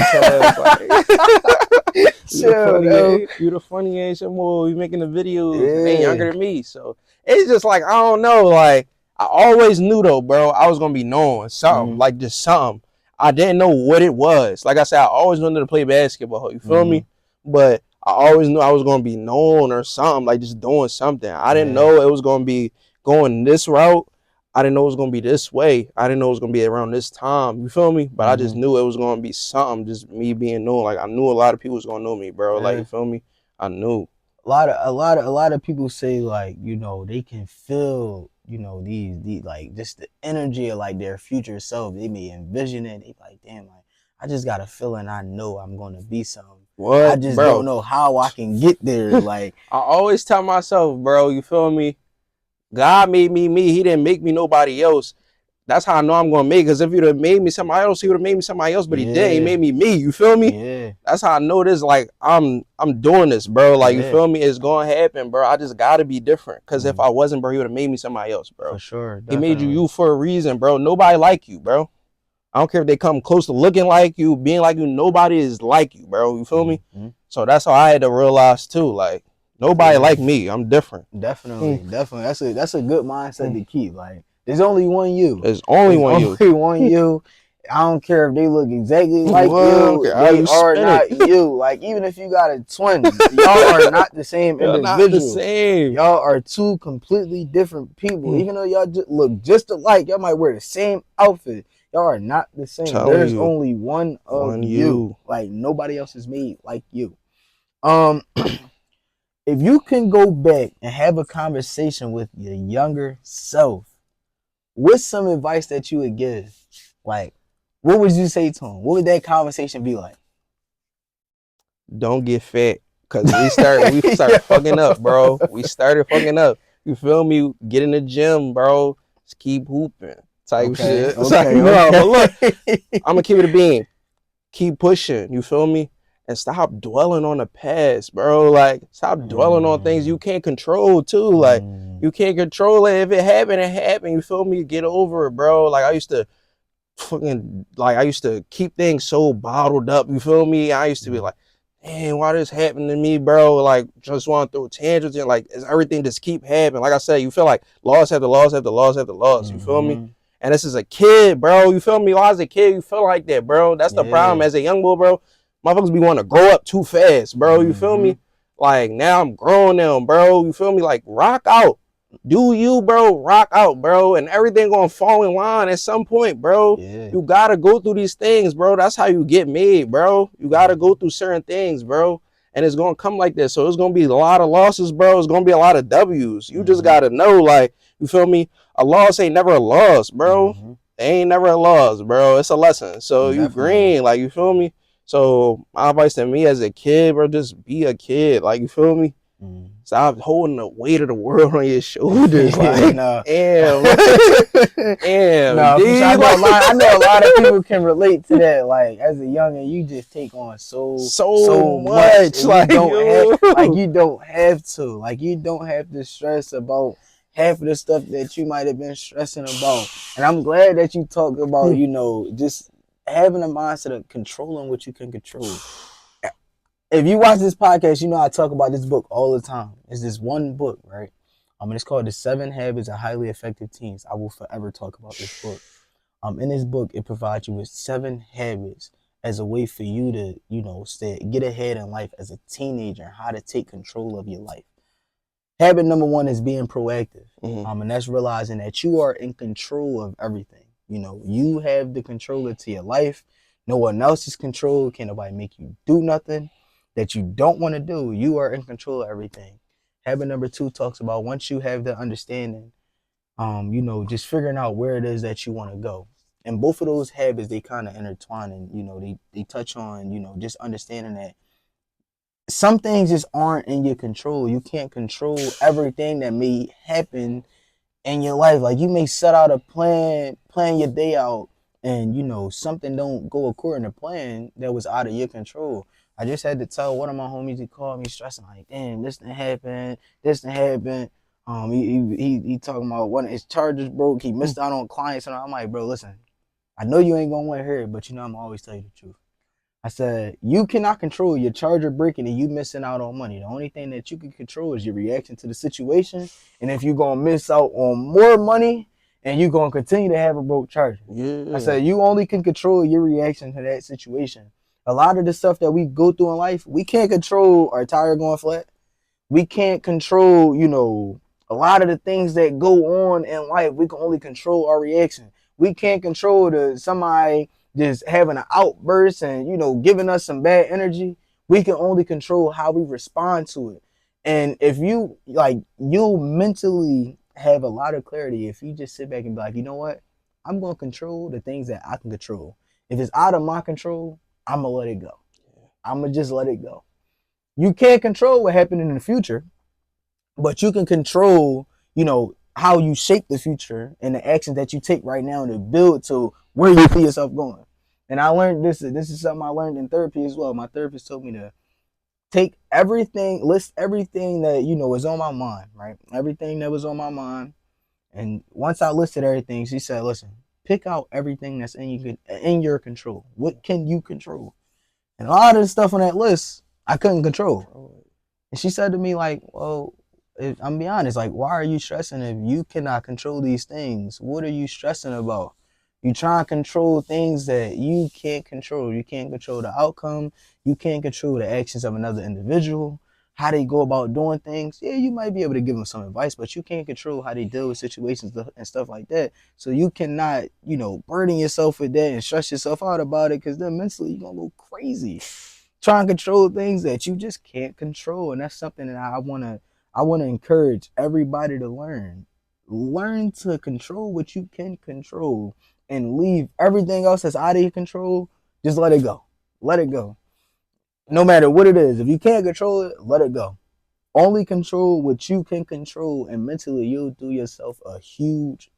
You the funny ass boy. You making the videos. And they younger than me, so it's just like I don't know. Like I always knew though, bro. I was gonna be known something, like just something. I didn't know what it was. Like I said, I always wanted to play basketball. You feel me? But I always knew I was gonna be known or something, like just doing something. I didn't know it was gonna be going this route. I didn't know it was gonna be this way. I didn't know it was gonna be around this time. You feel me? But I just knew it was gonna be something. Just me being known. Like I knew a lot of people was gonna know me, bro. Like you feel me? I knew. A lot of people say like, you know, they can feel, you know, these like just the energy of like their future self. They may envision it. They like, damn, like I just got a feeling I know I'm gonna be something. What? I just don't know how I can get there. Like I always tell myself, bro, you feel me? God made me me. He didn't make me nobody else. That's how I know I'm gonna make it. Because if you'd have made me somebody else, he would have made me somebody else. But he didn't. He made me me. You feel me? Yeah. That's how I know this. Like I'm doing this, bro. Like you feel me? It's gonna happen, bro. I just gotta be different. Because if I wasn't, bro, he would have made me somebody else, bro. For sure. He made you for a reason, bro. Nobody like you, bro. I don't care if they come close to looking like you, being like you. Nobody is like you, bro. You feel me? So that's how I had to realize too. Like nobody like me. I'm different. Definitely. That's a good mindset to keep. Like there's only one you. There's only one you. Only one you. I don't care if they look exactly like you. They are not you. Like even if you got a twin, y'all are not the same individual. Not the same. Y'all are two completely different people. Even though y'all look just alike, y'all might wear the same outfit. Y'all are not the same. There's only one of you. Like nobody else is made like you. If you can go back and have a conversation with your younger self, what's some advice that you would give? Like, what would you say to him? What would that conversation be like? Don't get fat. Cause we start fucking up, bro. We started fucking up. You feel me? Get in the gym, bro. Just keep hooping. Type shit. But look, I'm gonna keep it a bean. Keep pushing. You feel me? And stop dwelling on the past, bro. Like, stop dwelling on things you can't control, too. Like, you can't control it. If it happened, it happened. You feel me? Get over it, bro. Like, I used to keep things so bottled up. You feel me? I used to be like, man, why this happened to me, bro? Like, just want to throw tantrums and, like, everything just keep happening. Like I said, you feel like loss after loss after loss after loss. You feel me? And this is a kid, bro. You feel me? While I was a kid, you feel like that, bro. That's the problem as a young boy, bro. Motherfuckers be wanting to grow up too fast, bro. You feel me? Like, now I'm grown now, bro. You feel me? Like, rock out. Do you, bro. Rock out, bro. And everything gonna fall in line at some point, bro. You gotta go through these things, bro. That's how you get made, bro. You gotta go through certain things, bro. And it's gonna come like this. So it's gonna be a lot of losses, bro. It's gonna be a lot of W's. You just gotta know, like, you feel me? A loss ain't never a loss, bro. They ain't never a loss, bro. It's a lesson. So you green, like, you feel me? So my advice to me as a kid, bro, just be a kid. Like, you feel me? Stop holding the weight of the world on your shoulders. Like, damn. Damn. I know a lot of people can relate to that. Like, as a youngin', you just take on so much. Like, you don't have to. Like, you don't have to stress about half of the stuff that you might have been stressing about. And I'm glad that you talked about, you know, just having a mindset of controlling what you can control. If you watch this podcast, you know I talk about this book all the time. It's this one book, right? And it's called The 7 Habits of Highly Effective Teens. I will forever talk about this book. In this book, it provides you with 7 habits as a way for you to, you know, get ahead in life as a teenager, how to take control of your life. Habit number 1 is being proactive. And that's realizing that you are in control of everything. You know, you have the controller to your life. No one else is control. Can't nobody make you do nothing that you don't want to do. You are in control of everything. Habit number 2 talks about once you have the understanding, you know, just figuring out where it is that you want to go. And both of those habits, they kind of intertwine, and you know, they touch on, you know, just understanding that some things just aren't in your control. You can't control everything that may happen in your life. Like you may set out a plan your day out, and you know something don't go according to plan that was out of your control. I just had to tell one of my homies, he called me stressing like, damn, this didn't happen, this didn't happen. He talking about one of his chargers broke, he missed out on clients, and I'm like, bro, listen, I know you ain't gonna want to hear it, but you know I'm always tell you the truth. I said, you cannot control your charger breaking and you missing out on money. The only thing that you can control is your reaction to the situation. And if you're going to miss out on more money and you're going to continue to have a broke charger. Yeah. I said, you only can control your reaction to that situation. A lot of the stuff that we go through in life, we can't control our tire going flat. We can't control, you know, a lot of the things that go on in life. We can only control our reaction. We can't control somebody just having an outburst and, you know, giving us some bad energy. We can only control how we respond to it. And if you like, you'll mentally have a lot of clarity if you just sit back and be like, you know what? I'm going to control the things that I can control. If it's out of my control, I'm going to let it go. I'm going to just let it go. You can't control what happened in the future, but you can control, you know, how you shape the future and the actions that you take right now to build to where you see yourself going. And I learned this. This is something I learned in therapy as well. My therapist told me to take everything, list everything that, you know, is on my mind, right? Everything that was on my mind. And once I listed everything, she said, listen, pick out everything that's in your control. What can you control? And a lot of the stuff on that list, I couldn't control. And she said to me, like, well, I'm be honest, like, why are you stressing if you cannot control these things? What are you stressing about? You try to control things that you can't control. You can't control the outcome. You can't control the actions of another individual, how they go about doing things. Yeah, you might be able to give them some advice, but you can't control how they deal with situations and stuff like that. So you cannot, you know, burden yourself with that and stress yourself out about it, because then mentally you're going to go crazy trying to control things that you just can't control. And that's something that I want to encourage everybody to learn. Learn to control what you can control and leave everything else that's out of your control. Just let it go. Let it go. No matter what it is. If you can't control it, let it go. Only control what you can control, and mentally you'll do yourself a huge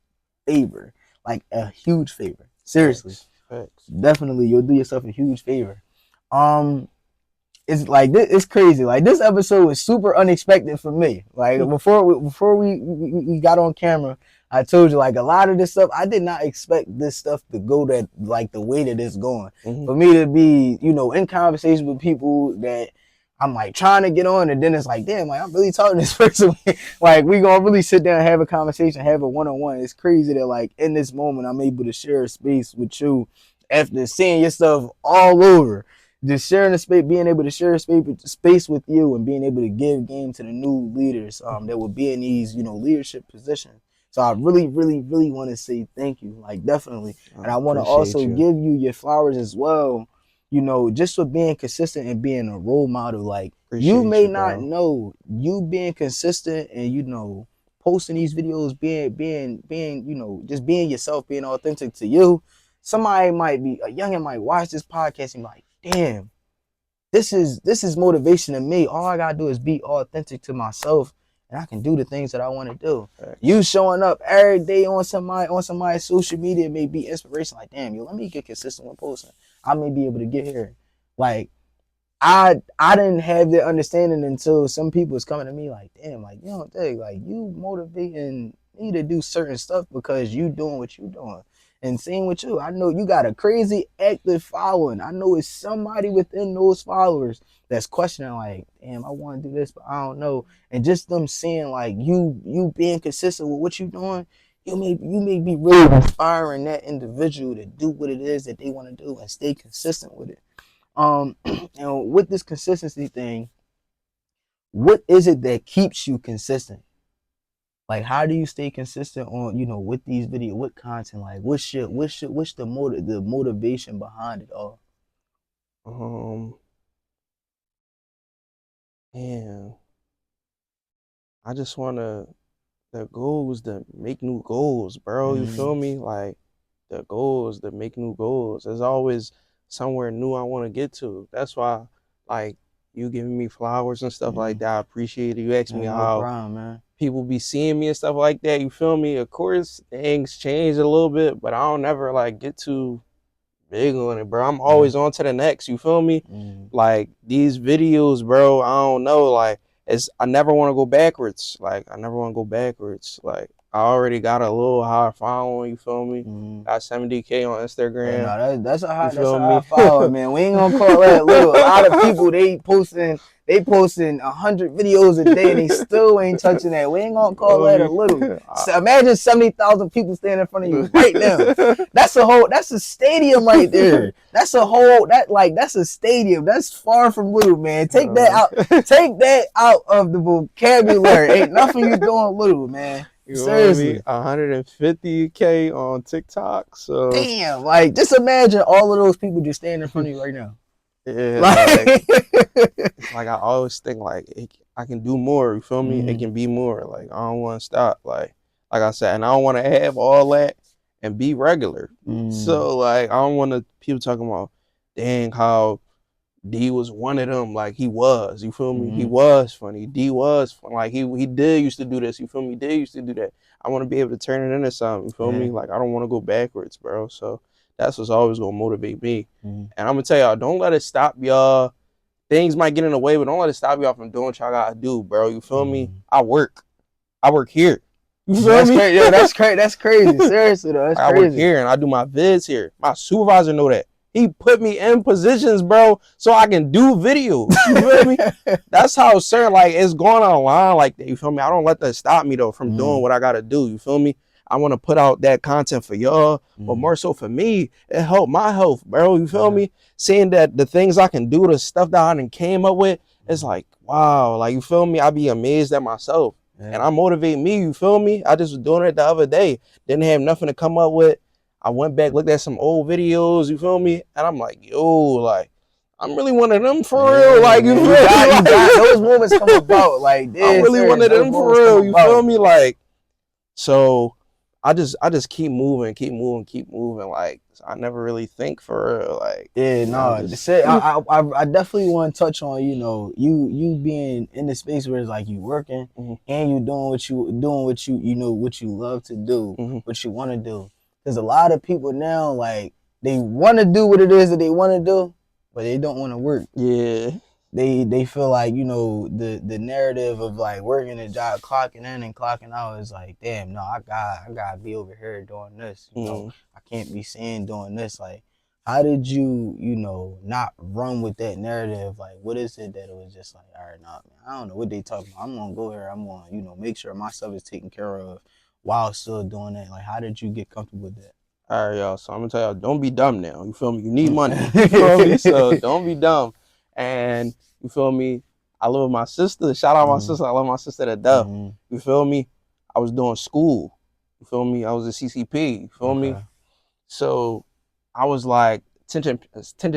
favor. Like a huge favor. Seriously. Facts. Definitely you'll do yourself a huge favor. It's like this, it's crazy. Like this episode was super unexpected for me. Like before we got on camera, I told you like a lot of this stuff I did not expect this stuff to go that like the way that it's going. Mm-hmm. For me to be, you know, in conversation with people that I'm like trying to get on, and then it's like, damn, like I'm really talking to this person. Like we gonna really sit down and have a conversation, have a one-on-one. It's crazy that like in this moment I'm able to share a space with you after seeing your stuff all over. Just sharing the space, being able to share a space with you, and being able to give game to the new leaders that will be in these, you know, leadership positions. So I really, really, really want to say thank you, like definitely, and I want to also give you your flowers as well. You know, just for being consistent and being a role model. Like you may not know, you being consistent and, you know, posting these videos, being, you know, just being yourself, being authentic to you. Somebody might be, a youngin might watch this podcast and be like, damn, this is motivation to me. All I gotta do is be authentic to myself, and I can do the things that I want to do. You showing up every day on somebody's social media may be inspiration. Like, damn, yo, let me get consistent with posting. I may be able to get here. Like, I didn't have the understanding until some people was coming to me like, damn, like, you don't think like you motivating me to do certain stuff because you doing what you doing. And same with you. I know you got a crazy active following. I know it's somebody within those followers that's questioning like, damn, I want to do this, but I don't know. And just them seeing like you being consistent with what you doing, you may be really inspiring that individual to do what it is that they want to do and stay consistent with it. And with this consistency thing, what is it that keeps you consistent? Like, how do you stay consistent on, with these with content? Like, what's the motivation behind it all? Um, man, I just wanna the goal is to make new goals, bro. You feel me? Like the goal is to make new goals. There's always somewhere new I want to get to. That's why, like, you giving me flowers and stuff like that. I appreciate it. You ask me No how problem, man. people be seeing me and stuff like that. You feel me? Of course, things change a little bit, but I don't ever like get too big on it, bro. I'm always on to the next. You feel me? Like these videos, bro. I don't know. Like I never want to go backwards. Like I never want to go backwards. Like I already got a little high following. You feel me? Got 70K on Yeah, Instagram. no, that's a high, You feel me? following, man. We ain't gonna call that little. A lot of people they posting 100 videos a day and they still ain't touching that. We ain't gonna call that a little. So imagine 70,000 people standing in front of you right now. That's a stadium right there. That's a stadium. That's far from little, man. Take that out. Take that out of the vocabulary. Ain't nothing you doing little, man. You Seriously. 150K on TikTok. So damn, like just imagine all of those people just standing in front of you right now. Yeah, like I always think like I can do more. You feel me? It can be more. Like I don't want to stop. Like I said, and I don't want to have all that and be regular. So like I don't want to people talking about, dang, how D was one of them. Like he was. You feel me? He was funny. D was funny. Like he did used to do this. You feel me? Did used to do that. I want to be able to turn it into something. You feel me? Like I don't want to go backwards, bro. So that's what's always gonna motivate me. And I'm gonna tell y'all, don't let it stop y'all. Things might get in the way, but don't let it stop y'all from doing what y'all gotta do, bro. You feel me? I work here. You feel me? Yeah, that's crazy. That's crazy. Seriously though, that's crazy. I work here and I do my vids here. My supervisor know that. He put me in positions, bro, so I can do videos. You feel me? That's how certain, like, it's going on a line like that. You feel me? I don't let that stop me, though, from doing what I got to do. You feel me? I want to put out that content for y'all, but more so for me, it helped my health, bro. You feel me? Seeing that the things I can do, the stuff that I done came up with, it's like, wow. Like, you feel me? I be amazed at myself. And I motivate me, you feel me? I just was doing it the other day. Didn't have nothing to come up with. I went back, looked at some old videos, you feel me? And I'm like, yo, like, I'm really one of them for real. Like, you feel me? You got those moments come about. Like, I'm really one of them for real. You feel me? Like, so I just keep moving. Like, I never really think for real. Like, yeah, no. I definitely want to touch on, you being in the space where it's like you working and you doing what you love to do, what you want to do. There's a lot of people now, like, they want to do what it is that they want to do, but they don't want to work. Yeah. They feel like, the narrative of like working a job, clocking in and clocking out is like, damn, no, I gotta be over here doing this. I can't be seen doing this. Like, how did you, not run with that narrative? Like, what is it that it was just like, all right, nah, man, I don't know what they talking about. I'm gonna go here. I'm gonna, make sure my stuff is taken care of while still doing that. Like, how did you get comfortable with that? All right, y'all. So I'm gonna tell y'all, don't be dumb now. You feel me? You need money. You feel me? So don't be dumb. And you feel me? I live with my sister. Shout out my sister. I love my sister to death. You feel me? I was doing school. You feel me? I was a CCP. You feel me? So I was like, attention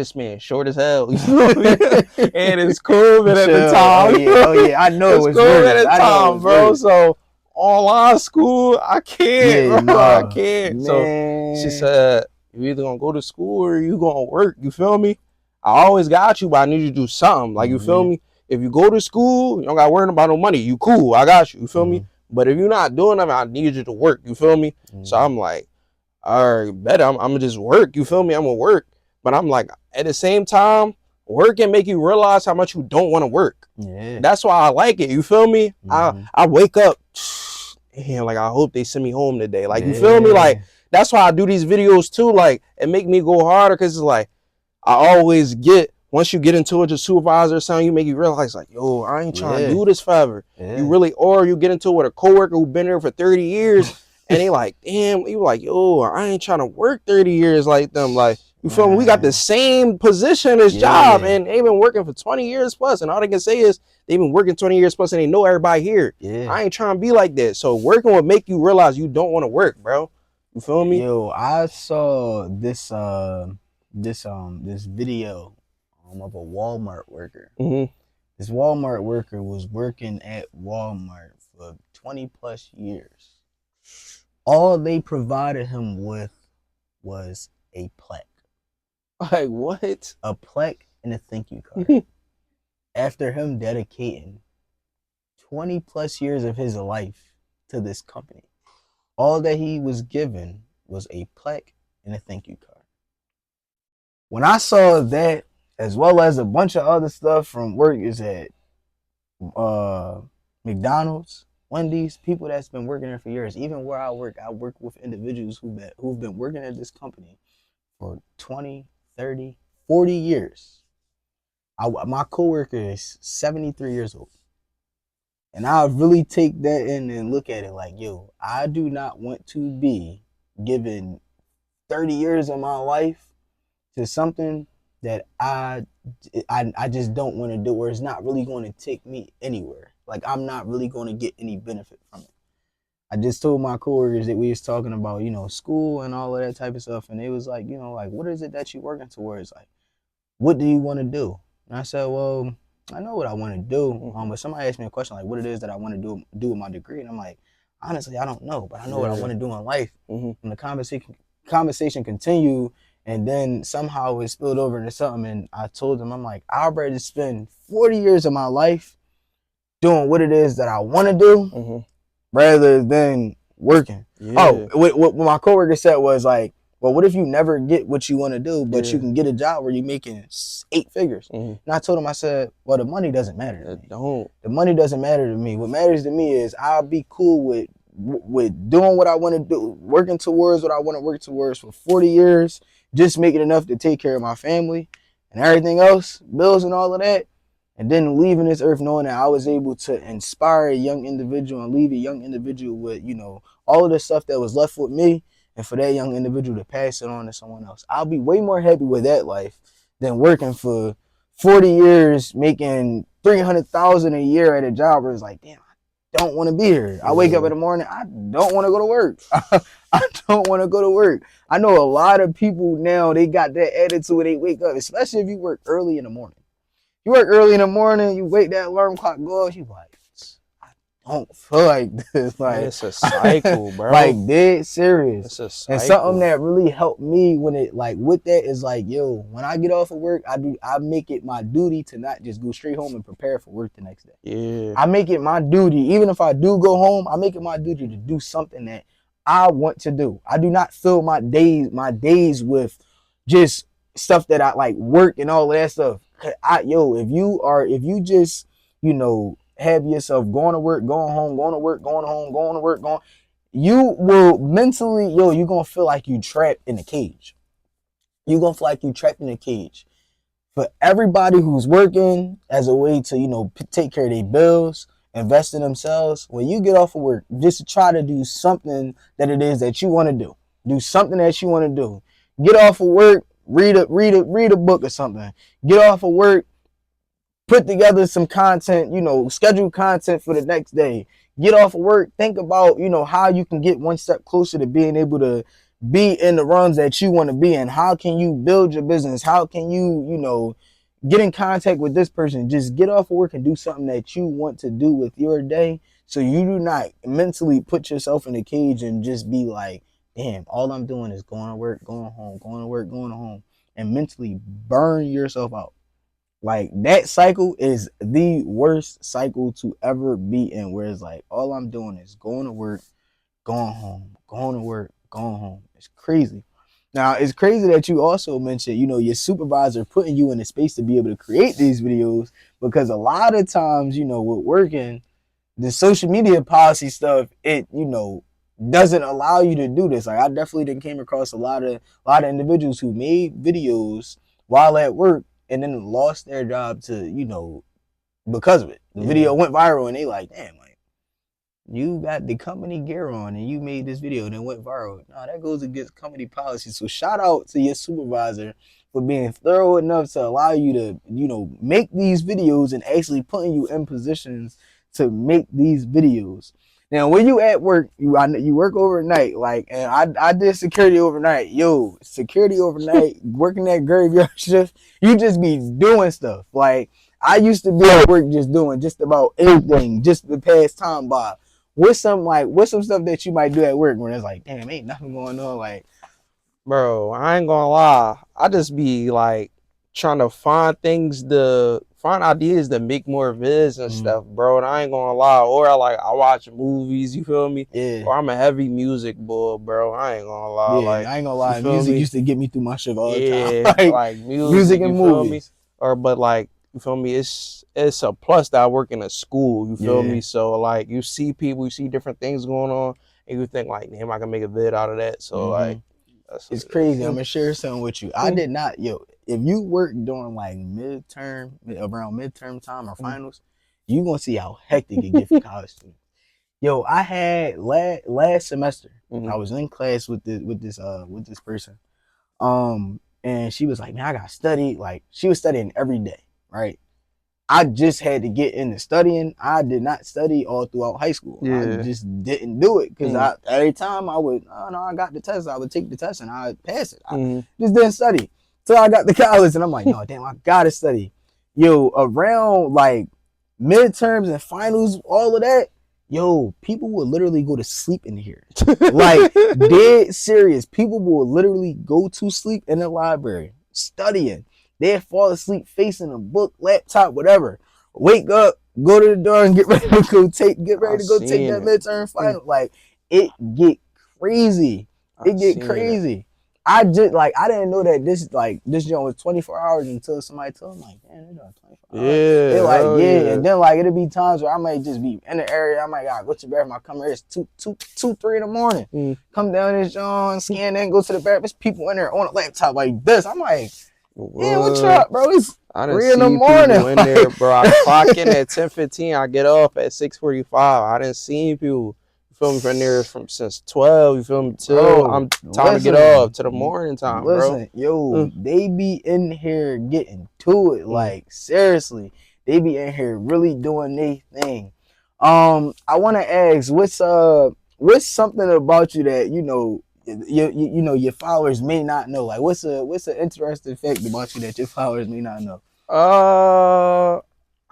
span, short as hell. You feel me? And it's COVID at the time. Oh yeah. I know it was COVID at the time, bro. So online school, I can't, bro. I can't. Man. So she said, you either gonna go to school or you gonna work. You feel me? I always got you, but I need you to do something. Like, you feel me? If you go to school, you don't got to worry about no money. You cool. I got you. You feel me? But if you're not doing them, I need you to work. You feel me? So I'm like, all right, better. I'm going to just work. You feel me? I'm going to work. But I'm like, at the same time, work can make you realize how much you don't want to work. Yeah. That's why I like it. You feel me? I wake up, and like, I hope they send me home today. Like, you feel me? Like, that's why I do these videos too. Like, it make me go harder because it's like, I always get, once you get into it with your supervisor or something, you realize like, yo, I ain't trying to do this forever. You really, or you get into it with a coworker who been there for 30 years and they like, damn, you like, yo, I ain't trying to work 30 years like them. Like, You feel me? We got the same position as job, and they've been working for 20 years plus, and all they can say is they've been working 20 years plus, and they know everybody here. I ain't trying to be like that. So working will make you realize you don't want to work, bro. You feel me? Yo, I saw this this video of a Walmart worker. This Walmart worker was working at Walmart for 20 plus years. All they provided him with was a plaque. Like what? A plaque and a thank you card. After him dedicating 20 plus years of his life to this company, all that he was given was a plaque and a thank you card. When I saw that, as well as a bunch of other stuff from workers at McDonald's, Wendy's, people that's been working there for years. Even where I work with individuals who've been working at this company for 20, 30, 40 years. My coworker is 73 years old. And I really take that in and look at it like, yo, I do not want to be given 30 years of my life to something that I just don't want to do, or it's not really going to take me anywhere. Like, I'm not really going to get any benefit from it. I just told my coworkers that we was talking about, you know, school and all of that type of stuff, and they was like, you know, like, what is it that you're working towards? Like, what do you want to do? And I said, well, I know what I want to do, but somebody asked me a question like, what it is that I want to do with my degree, and I'm like, honestly, I don't know, but I know what I want to do in life. And the conversation continued, and then somehow it spilled over into something, and I told them, I'm like, I'd rather spend 40 years of my life doing what it is that I want to do rather than working. What my coworker said was like, well, what if you never get what you want to do, but you can get a job where you're making 8 figures? And I told him, I said, well, the money doesn't matter to me. The money doesn't matter to me. What matters to me is I'll be cool with doing what I want to do, working towards what I want to work towards for 40 years, just making enough to take care of my family and everything else, bills and all of that, and then leaving this earth knowing that I was able to inspire a young individual and leave a young individual with, you know, all of the stuff that was left with me, and for that young individual to pass it on to someone else. I'll be way more happy with that life than working for 40 years, making $300,000 a year at a job where it's like, damn, I don't want to be here. I wake up in the morning, I don't want to go to work. I don't want to go to work. I know a lot of people now, they got that attitude when they wake up, especially if you work early in the morning. You work early in the morning, you wake that alarm clock go off, you like, I don't feel like this. Like, it's a cycle, bro. Like, dead serious. It's a cycle. And something that really helped me when it, like, with that is like, yo, when I get off of work, I make it my duty to not just go straight home and prepare for work the next day. I make it my duty, even if I do go home, I make it my duty to do something that I want to do. I do not fill my days with just stuff that I like, work and all of that stuff. If you just, you know, have yourself going to work, going home, going to work, going home, going to work, you will mentally, you're going to feel like you trapped in a cage. You're going to feel like you trapped in a cage. For everybody who's working as a way to, you know, take care of their bills, invest in themselves, when you get off of work, just try to do something that it is that you want to do. Do something that you want to do. Get off of work, read a book or something. Get off of work, put together some content, you know, schedule content for the next day. Get off of work, think about, you know, how you can get one step closer to being able to be in the runs that you want to be in. How can you build your business? How can you, you know, get in contact with this person? Just get off of work and do something that you want to do with your day, so you do not mentally put yourself in a cage and just be like, damn, all I'm doing is going to work, going home, going to work, going home, and mentally burn yourself out. Like, that cycle is the worst cycle to ever be in, where it's like, all I'm doing is going to work, going home, going to work, going home. It's crazy. Now, it's crazy that you also mentioned, you know, your supervisor putting you in a space to be able to create these videos, because a lot of times, you know, with working, the social media policy stuff, it, you know, doesn't allow you to do this. Like, I definitely didn't came across a lot of individuals who made videos while at work and then lost their job to, you know, because of it. The video went viral and they like, damn, like, You got the company gear on and you made this video and it went viral. No, that goes against company policy. So shout out to your supervisor for being thorough enough to allow you to, make these videos and actually putting you in positions to make these videos. Now, when you at work, you work overnight, and I did security overnight. Yo, security overnight, working that graveyard shift, you just be doing stuff. Like, I used to be at work just doing just about anything, just to pass time by. What's some stuff that you might do at work when it's like, damn, ain't nothing going on? Like, Bro, I ain't gonna lie. I just be like trying to find ideas to make more vids and stuff, bro. And I ain't gonna lie. Or I watch movies, you feel me? yeah. Or I'm a heavy music boy, bro. I ain't gonna lie. Yeah, like, I ain't gonna lie. you feel Music me? used to get me through my shit all the Yeah, time. like music and you feel movies. me? But like, you feel me? It's a plus that I work in a school, you feel me? So like, you see people, you see different things going on, and you think like, damn, I can make a vid out of that. So like, it's crazy. I'm gonna share something with you. I did not, if you work during like around midterm time or finals, you gonna see how hectic it get for college students. Yo, I had last semester, I was in class with this person. And she was like, man, I gotta study. Like, she was studying every day, right? I just had to get into studying. I did not study all throughout high school. I just didn't do it because every time I got the test, I would take the test and I would pass it. I just didn't study. So I got to college and I'm like, no, damn, I gotta study. Yo, around like midterms and finals, all of that, yo, people would literally go to sleep in here. Like, dead serious. People will literally go to sleep in the library studying. They'd fall asleep facing a book, laptop, whatever. Wake up, go to the door and get ready to go take that midterm final. Like, it get crazy. It get crazy. I didn't know that this joint was 24 hours until somebody told me, like, damn, they're doing 24 hours. They're like, yeah. And then like it'll be times where I might just be in the area. I might gotta go to the bathroom. I come here, it's 2, 3 in the morning. Come down this joint, scan in, go to the bathroom. There's people in there on a laptop like this. I'm like, yeah, what's up, bro? It's 3 in the morning. People in there, bro. I clock in at 10:15. I get off at 6:45. I didn't see people. You feel me? From there since 12. You feel me? Till I'm time to get off to the morning time, bro. Yo, they be in here getting to it. Like, seriously, they be in here really doing their thing. I want to ask, what's something about you that your followers may not know? Like, what's an interesting fact about you that your followers may not know?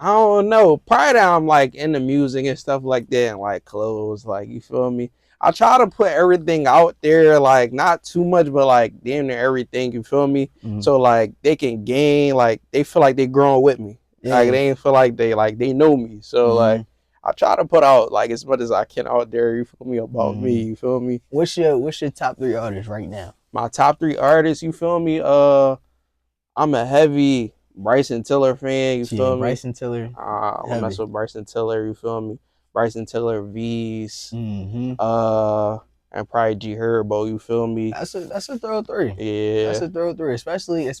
I don't know. Probably that I'm like into music and stuff like that, and like clothes, like, you feel me? I try to put everything out there, like not too much, but like damn near everything, you feel me? So like they can gain, like they feel like they growing with me. Like they ain't feel like they know me. So like I try to put out like as much as I can out there, you feel me, about me, you feel me? What's your top 3 artists right now? My top 3 artists, you feel me? I'm a heavy Bryson Tiller fan, you feel me? Bryson Tiller. I mess with Bryson Tiller, you feel me? Bryson Tiller, V's, and probably G Herbo, you feel me? That's a thorough 3. Yeah. That's a thorough 3. Especially, yeah,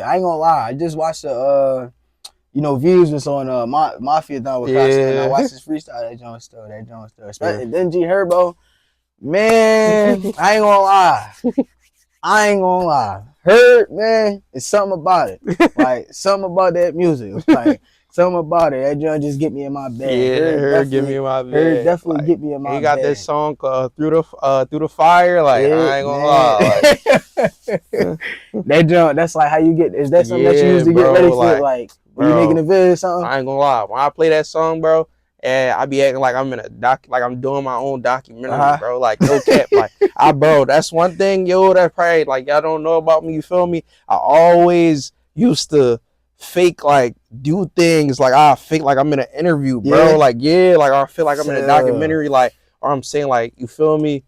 I ain't gonna lie. I just watched the Views was on Mafia down with Podcsst, and I watched his freestyle. That joint still. Especially then G Herbo, man, I ain't gonna lie. Heard, man, it's something about it. Like, something about that music. Like, something about it. That joint just get me in my bag. Yeah, Heard get me in my bag. Heard definitely get me in my bag. He got this song called Through the Fire. Like, I ain't gonna lie. Like, that joint, that's like how you get. Is that something that you use to get ready for? Like, when you making a video or something? I ain't gonna lie. When I play that song, bro, and I be acting like I'm in a like I'm doing my own documentary, bro. Like, no cap. Like, bro, that's one thing, that probably, like, y'all don't know about me, you feel me? I always used to fake, like, do things, like, I fake like I'm in an interview, bro. Like, like, I feel like I'm in a documentary, like, or I'm saying, like, you feel me?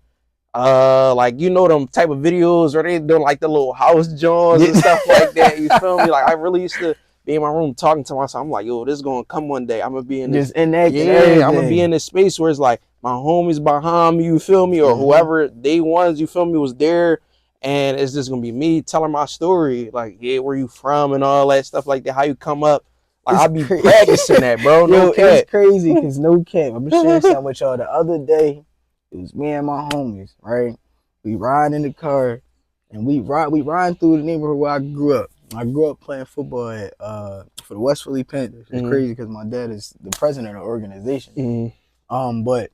Like, them type of videos where they doing, like, the little house joints and stuff like that, you feel me? Like, I really used to be in my room talking to myself. I'm like, yo, this is gonna come one day. I'm gonna be in this. I'm gonna be in this space where it's like my homies behind me, you feel me, or whoever day ones, you feel me, was there, and it's just gonna be me telling my story, like, where you from and all that stuff like that, how you come up, Like It's I be crazy. practicing that, bro. No Yo, cap. it's crazy because no cap. I'm sharing something with y'all the other day. It was me and my homies, right? We ride in the car and we riding through the neighborhood where I grew up. I grew up playing football at for the West Philly Panthers. It's crazy because my dad is the president of the organization. But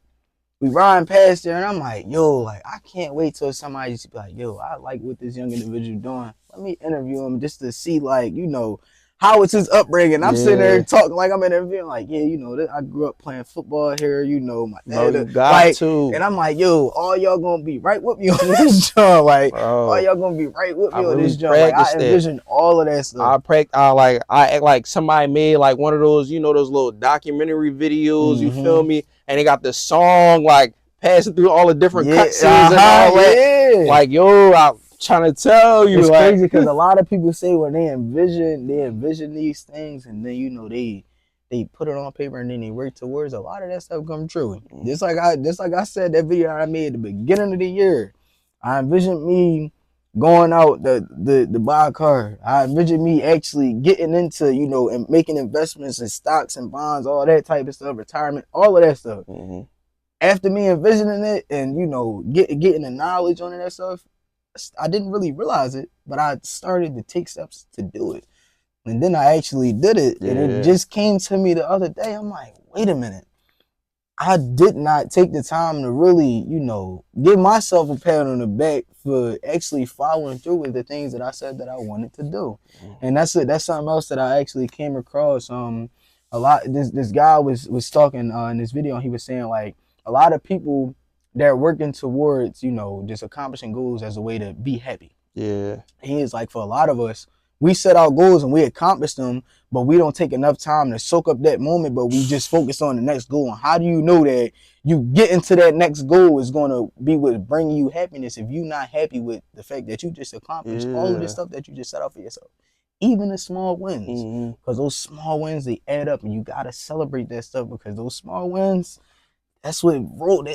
we riding past there and I'm like, yo, like I can't wait till somebody just be like, yo, I like what this young individual doing. Let me interview him just to see, like, you know, how it's his upbringing. I'm sitting there talking like I'm interviewing, like, yeah, you know, I grew up playing football here, you know, my dad, Bro, you got like, to. and I'm like, yo, all y'all gonna be right with me on this joint, like, Bro, all y'all gonna be right with me I on really this joint, like, I practiced that. envision all of that stuff. I act like somebody made like one of those, you know, those little documentary videos, you feel me? And they got the song like passing through all the different cutscenes and all that. Yeah. Like, yo, I'm trying to tell you, It's like, crazy because a lot of people say when they envision these things, and then you know they put it on paper and then they work towards a lot of that stuff come true. Just like I said, that video I made at the beginning of the year, I envisioned me going out the buy a car. I envisioned me actually getting into, you know, and making investments in stocks and bonds, all that type of stuff, retirement, all of that stuff. After me envisioning it and, you know, getting the knowledge on that stuff, I didn't really realize it, but I started to take steps to do it. And then I actually did it. And it just came to me the other day. I'm like, wait a minute. I did not take the time to really, you know, give myself a pat on the back for actually following through with the things that I said that I wanted to do. And that's something else that I actually came across. A lot. This guy was talking in this video, and he was saying like a lot of people they're working towards, you know, just accomplishing goals as a way to be happy. yeah. He is like, for a lot of us, we set our goals and we accomplish them, but we don't take enough time to soak up that moment, but we just focus on the next goal. And how do you know that you get into that next goal is going to be what bringing you happiness if you're not happy with the fact that you just accomplished all of the stuff that you just set out for yourself? Even the small wins, because those small wins, they add up, and you got to celebrate that stuff, because those small wins, that's what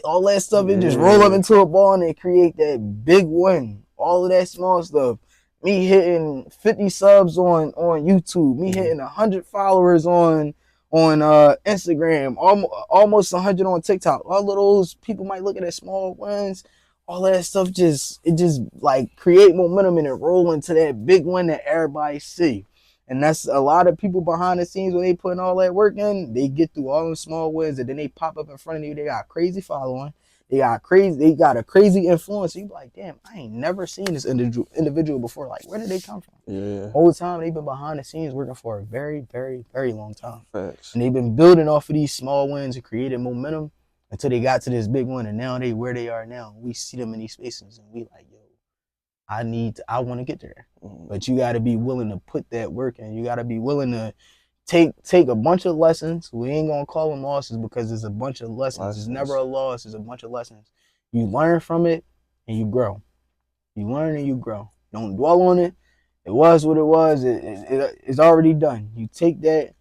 all that stuff, it just roll up into a ball and they create that big win. All of that small stuff. Me hitting 50 subs on YouTube, me hitting 100 followers on Instagram, almost 100 on TikTok. All of those people might look at as small wins. All of that stuff just like create momentum and it roll into that big win that everybody see. And that's a lot of people behind the scenes when they putting all that work in, they get through all them small wins and then they pop up in front of you. They got crazy following. They got a crazy influence. You be like, damn, I ain't never seen this individual before. Like, where did they come from? Yeah. Whole time they've been behind the scenes working for a very, very, very long time. Facts. And they've been building off of these small wins and creating momentum until they got to this big one. And now where they are now. We see them in these spaces and we like, yo, I want to get there. But you got to be willing to put that work in. You got to be willing to take a bunch of lessons. We ain't going to call them losses because it's a bunch of lessons. It's never a loss. It's a bunch of lessons. You learn from it and you grow. You learn and you grow. Don't dwell on it. It was what it was. It's already done. You take that.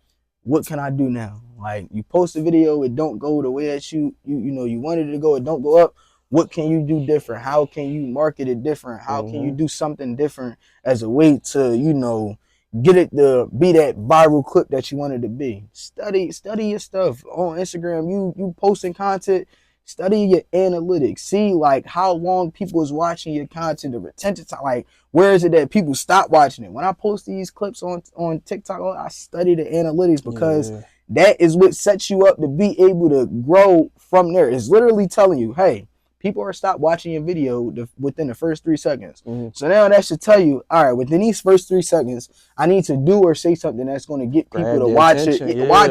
What can I do now? Like, you post a video, it don't go the way that you wanted it to go. It don't go up. What can you do different? How can you market it different? How can you do something different as a way to, you know, get it to be that viral clip that you wanted to be? Study your stuff on Instagram. You posting content. Study your analytics. See like how long people is watching your content, the retention time. Like, where is it that people stop watching it? When I post these clips on TikTok, I study the analytics because that is what sets you up to be able to grow from there. It's literally telling you, hey, people are stop watching your video within the first 3 seconds. So now that should tell you, all right, within these first 3 seconds, I need to do or say something that's going to get people to watch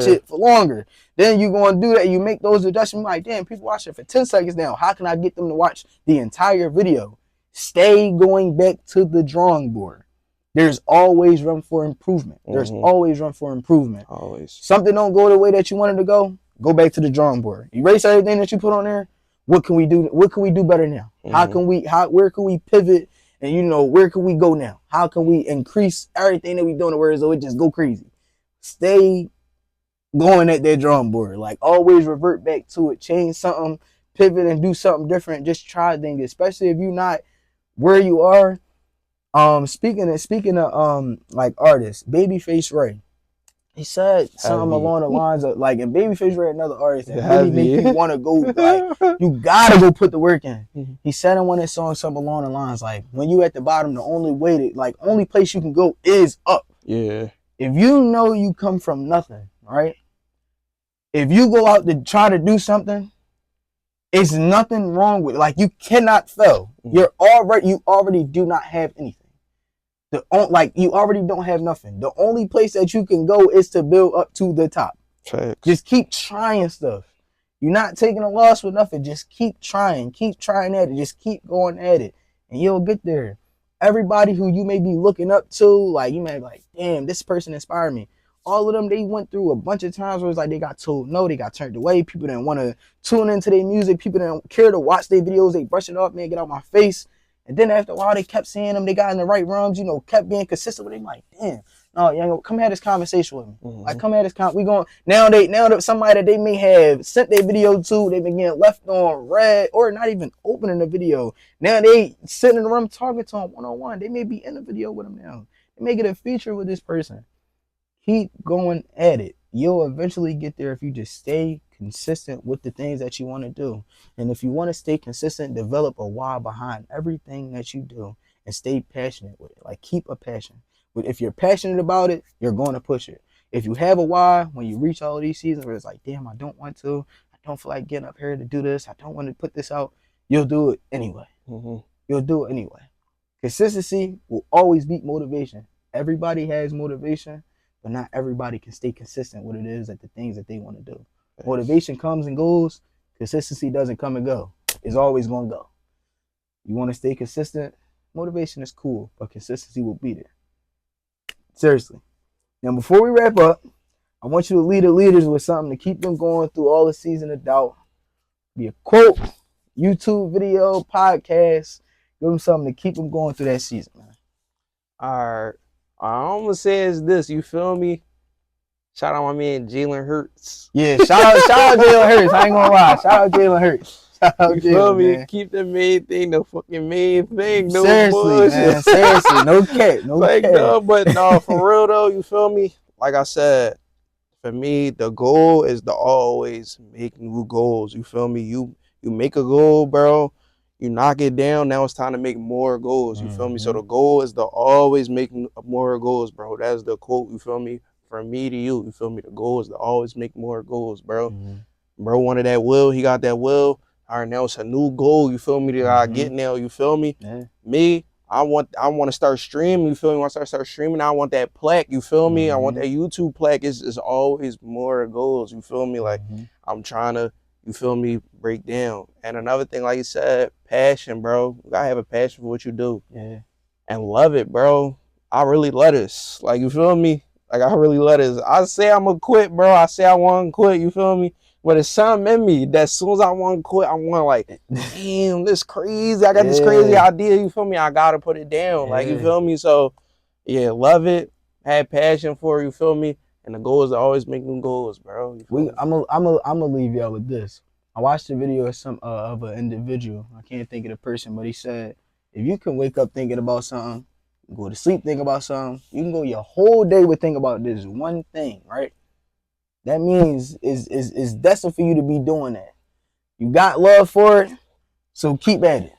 it for longer. Then you're going to do that. You make those adjustments. Like, damn, people watch it for 10 seconds now. How can I get them to watch the entire video? Stay going back to the drawing board. There's always room for improvement. There's always room for improvement. Always. Something don't go the way that you wanted to go back to the drawing board. Erase everything that you put on there. What can we do? What can we do better now? Where can we pivot? And, you know, where can we go now? How can we increase everything that we doing to where it just go crazy? Stay going at that drawing board. Like, always revert back to it. Change something, pivot and do something different. Just try things, especially if you're not where you are. Speaking of like artists, Babyface Ray. He said something Heavy. along the lines of like, and Babyface read another artist that really Heavy. make you want to go. Like, you gotta go put the work in. Mhm. He said in one of his songs something along the lines like, when you at the bottom, the only way to like, only place you can go is up. Yeah. If you know you come from nothing, right? If you go out to try to do something, it's nothing wrong with it. Like, you cannot fail. Mhm. You already do not have anything. Like, you already don't have nothing. The only place that you can go is to build up to the top. Facts. Just keep trying stuff. You're not taking a loss with nothing. Just keep trying at it. Just keep going at it, and you'll get there. Everybody who you may be looking up to, like, you may be like, damn, this person inspired me. All of them, they went through a bunch of times where it's like they got told no, they got turned away. People didn't want to tune into their music. People didn't care to watch their videos. They brush it off, man, get out my face. And then after a while, they kept seeing them. They got in the right rooms, kept being consistent with them. Like, damn, no, come have this conversation with me. Mhm. Like, come have this we going now that somebody that they may have sent their video to, they been getting left on red or not even opening the video. Now they sitting in the room talking to them one-on-one. They may be in the video with them now. They may get a feature with this person. Keep going at it. You'll eventually get there if you just stay consistent with the things that you want to do. And if you want to stay consistent, develop a why behind everything that you do and stay passionate with it. Like, keep a passion. But if you're passionate about it, you're going to push it. If you have a why, when you reach all of these seasons where it's like, damn, I don't want to, I don't feel like getting up here to do this, I don't want to put this out, you'll do it anyway. Mm-hmm. You'll do it anyway. Consistency will always beat motivation. Everybody has motivation, but not everybody can stay consistent with it is at the things that they want to do. Motivation comes and goes. Consistency doesn't come and go. It's always going to go. You want to stay consistent? Motivation is cool, but consistency will beat it. Seriously. Now, before we wrap up, I want you to lead the leaders with something to keep them going through all the season of doubt. Be a quote, YouTube video, podcast. Give them something to keep them going through that season, man. All right. I'm going to say is this, you feel me? Shout out my man Jalen Hurts. Yeah, shout out Jalen Hurts. I ain't gonna lie. Shout out Jalen Hurts. Shout out You feel Jalen, me? Man. Keep the main thing, the fucking main thing. No Seriously, bullshit. man. Seriously, no cap, no like, cap. no, but no, for real though, you feel me? Like I said, for me, the goal is to always make new goals. You feel me? You make a goal, bro. You knock it down. Now it's time to make more goals. You feel me? So the goal is to always make more goals, bro. That's the quote. You feel me? From me to you. You feel me? The goal is to always make more goals, bro. Bro wanted that will. He got that will. All right, now it's a new goal. You feel me? That I get now. You feel me? Yeah. Me, I want to start streaming. You feel me? Once I start streaming, I want that plaque. You feel me? I want that YouTube plaque. It's always more goals. You feel me? Like I'm trying to, you feel me, break down. And another thing, like you said, passion, bro. You gotta have a passion for what you do. Yeah. And love it, bro. I really love this. Like, you feel me? Like, I really love this. I say I'm gonna quit, bro. I say I want to quit. You feel me? But it's something in me that as soon as I want to quit, I want like, damn, this crazy. I got this crazy idea. You feel me? I gotta put it down. Like, you feel me? So, yeah, love it. Have passion for it. You feel me? And the goal is to always make new goals, bro. I'm gonna leave y'all with this. I watched a video of an individual. I can't think of the person, but he said, if you can wake up thinking about something, go to sleep thinking about something, you can go your whole day with thinking about this one thing, right? That means is destined for you to be doing that. You got love for it, so keep at it.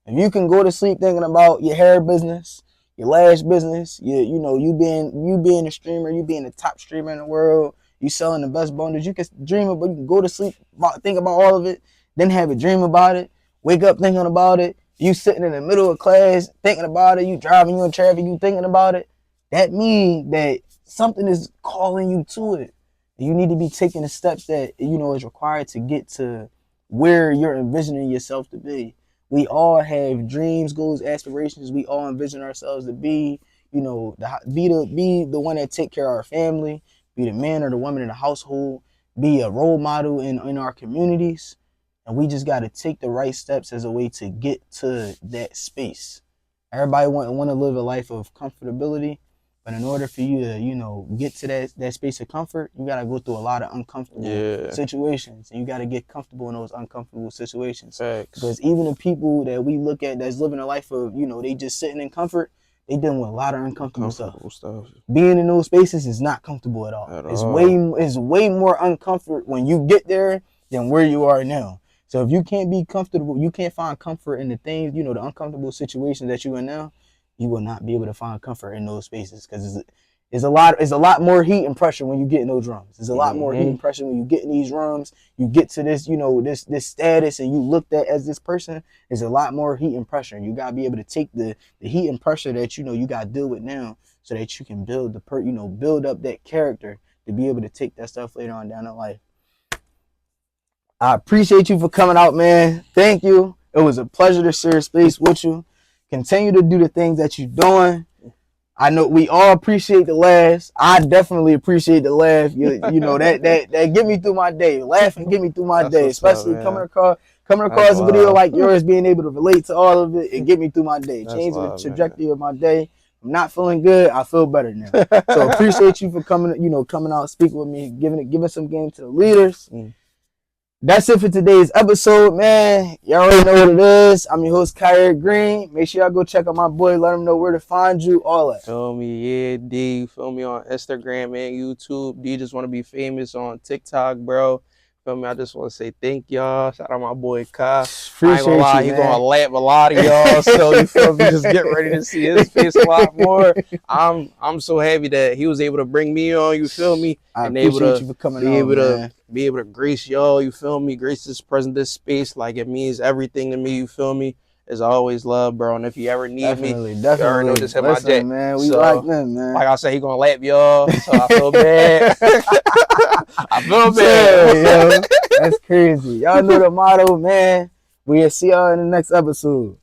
If you can go to sleep thinking about your hair business, your lash business, you being a streamer, you being the top streamer in the world, you selling the best bundles, you can dream about, you can go to sleep think about all of it, then have a dream about it, wake up thinking about it, you sitting in the middle of class thinking about it, you driving, you in traffic, you thinking about it. That means that something is calling you to it. You need to be taking the steps that is required to get to where you're envisioning yourself to be. We all have dreams, goals, aspirations. We all envision ourselves to be, be the one that take care of our family, be the man or the woman in the household, be a role model in our communities. And we just got to take the right steps as a way to get to that space. Everybody want to live a life of comfortability. But in order for you to, get to that space of comfort, you got to go through a lot of uncomfortable situations. And you got to get comfortable in those uncomfortable situations. Facts. Because even the people that we look at that's living a life of, they just sitting in comfort, they dealing with a lot of uncomfortable stuff. stuff. Being in those spaces is not comfortable at all. It's way more uncomfortable when you get there than where you are now. So if you can't be comfortable, you can't find comfort in the things, the uncomfortable situations that you're in now, you will not be able to find comfort in those spaces, because it's a lot more heat and pressure when you get in those rooms. There's a lot more heat and pressure when you get in these rooms. You get to this, this status, and you looked at as this person. There's a lot more heat and pressure. You gotta be able to take the heat and pressure that you gotta deal with now, so that you can build build up that character to be able to take that stuff later on down in life. I appreciate you for coming out, man. Thank you. It was a pleasure to share space with you. Continue to do the things that you're doing. I know we all appreciate the laughs. I definitely appreciate the laugh. That get me through my day. Laughing get me through my day, especially coming across a video like yours, being able to relate to all of it. It get me through my day, changing the trajectory of my day. I'm not feeling good. I feel better now. So appreciate you for coming out, speaking with me, giving some game to the leaders. That's it for today's episode, man. Y'all already know what it is. I'm your host, Kyrie Green. Make sure y'all go check out my boy. Let him know where to find you, all that. Feel me, YeahDee. Feel me on Instagram and YouTube. D just want to be famous on TikTok, bro. Feel me? I just want to say thank y'all. Shout out my boy Kai. I ain't gonna lie, he gonna laugh a lot of y'all. So you feel me? Just get ready to see his face a lot more. I'm so happy that he was able to bring me on. You feel me? I appreciate you for coming on, be able to grace y'all. You feel me? Grace this present, this space. Like, it means everything to me. You feel me? As always, love, bro. And if you ever need me, you already know just hit my jet. Man, we like them, man. Like I said, he gonna lap y'all. So I feel bad. I feel bad. Yo, that's crazy. Y'all know the motto, man. We'll see y'all in the next episode.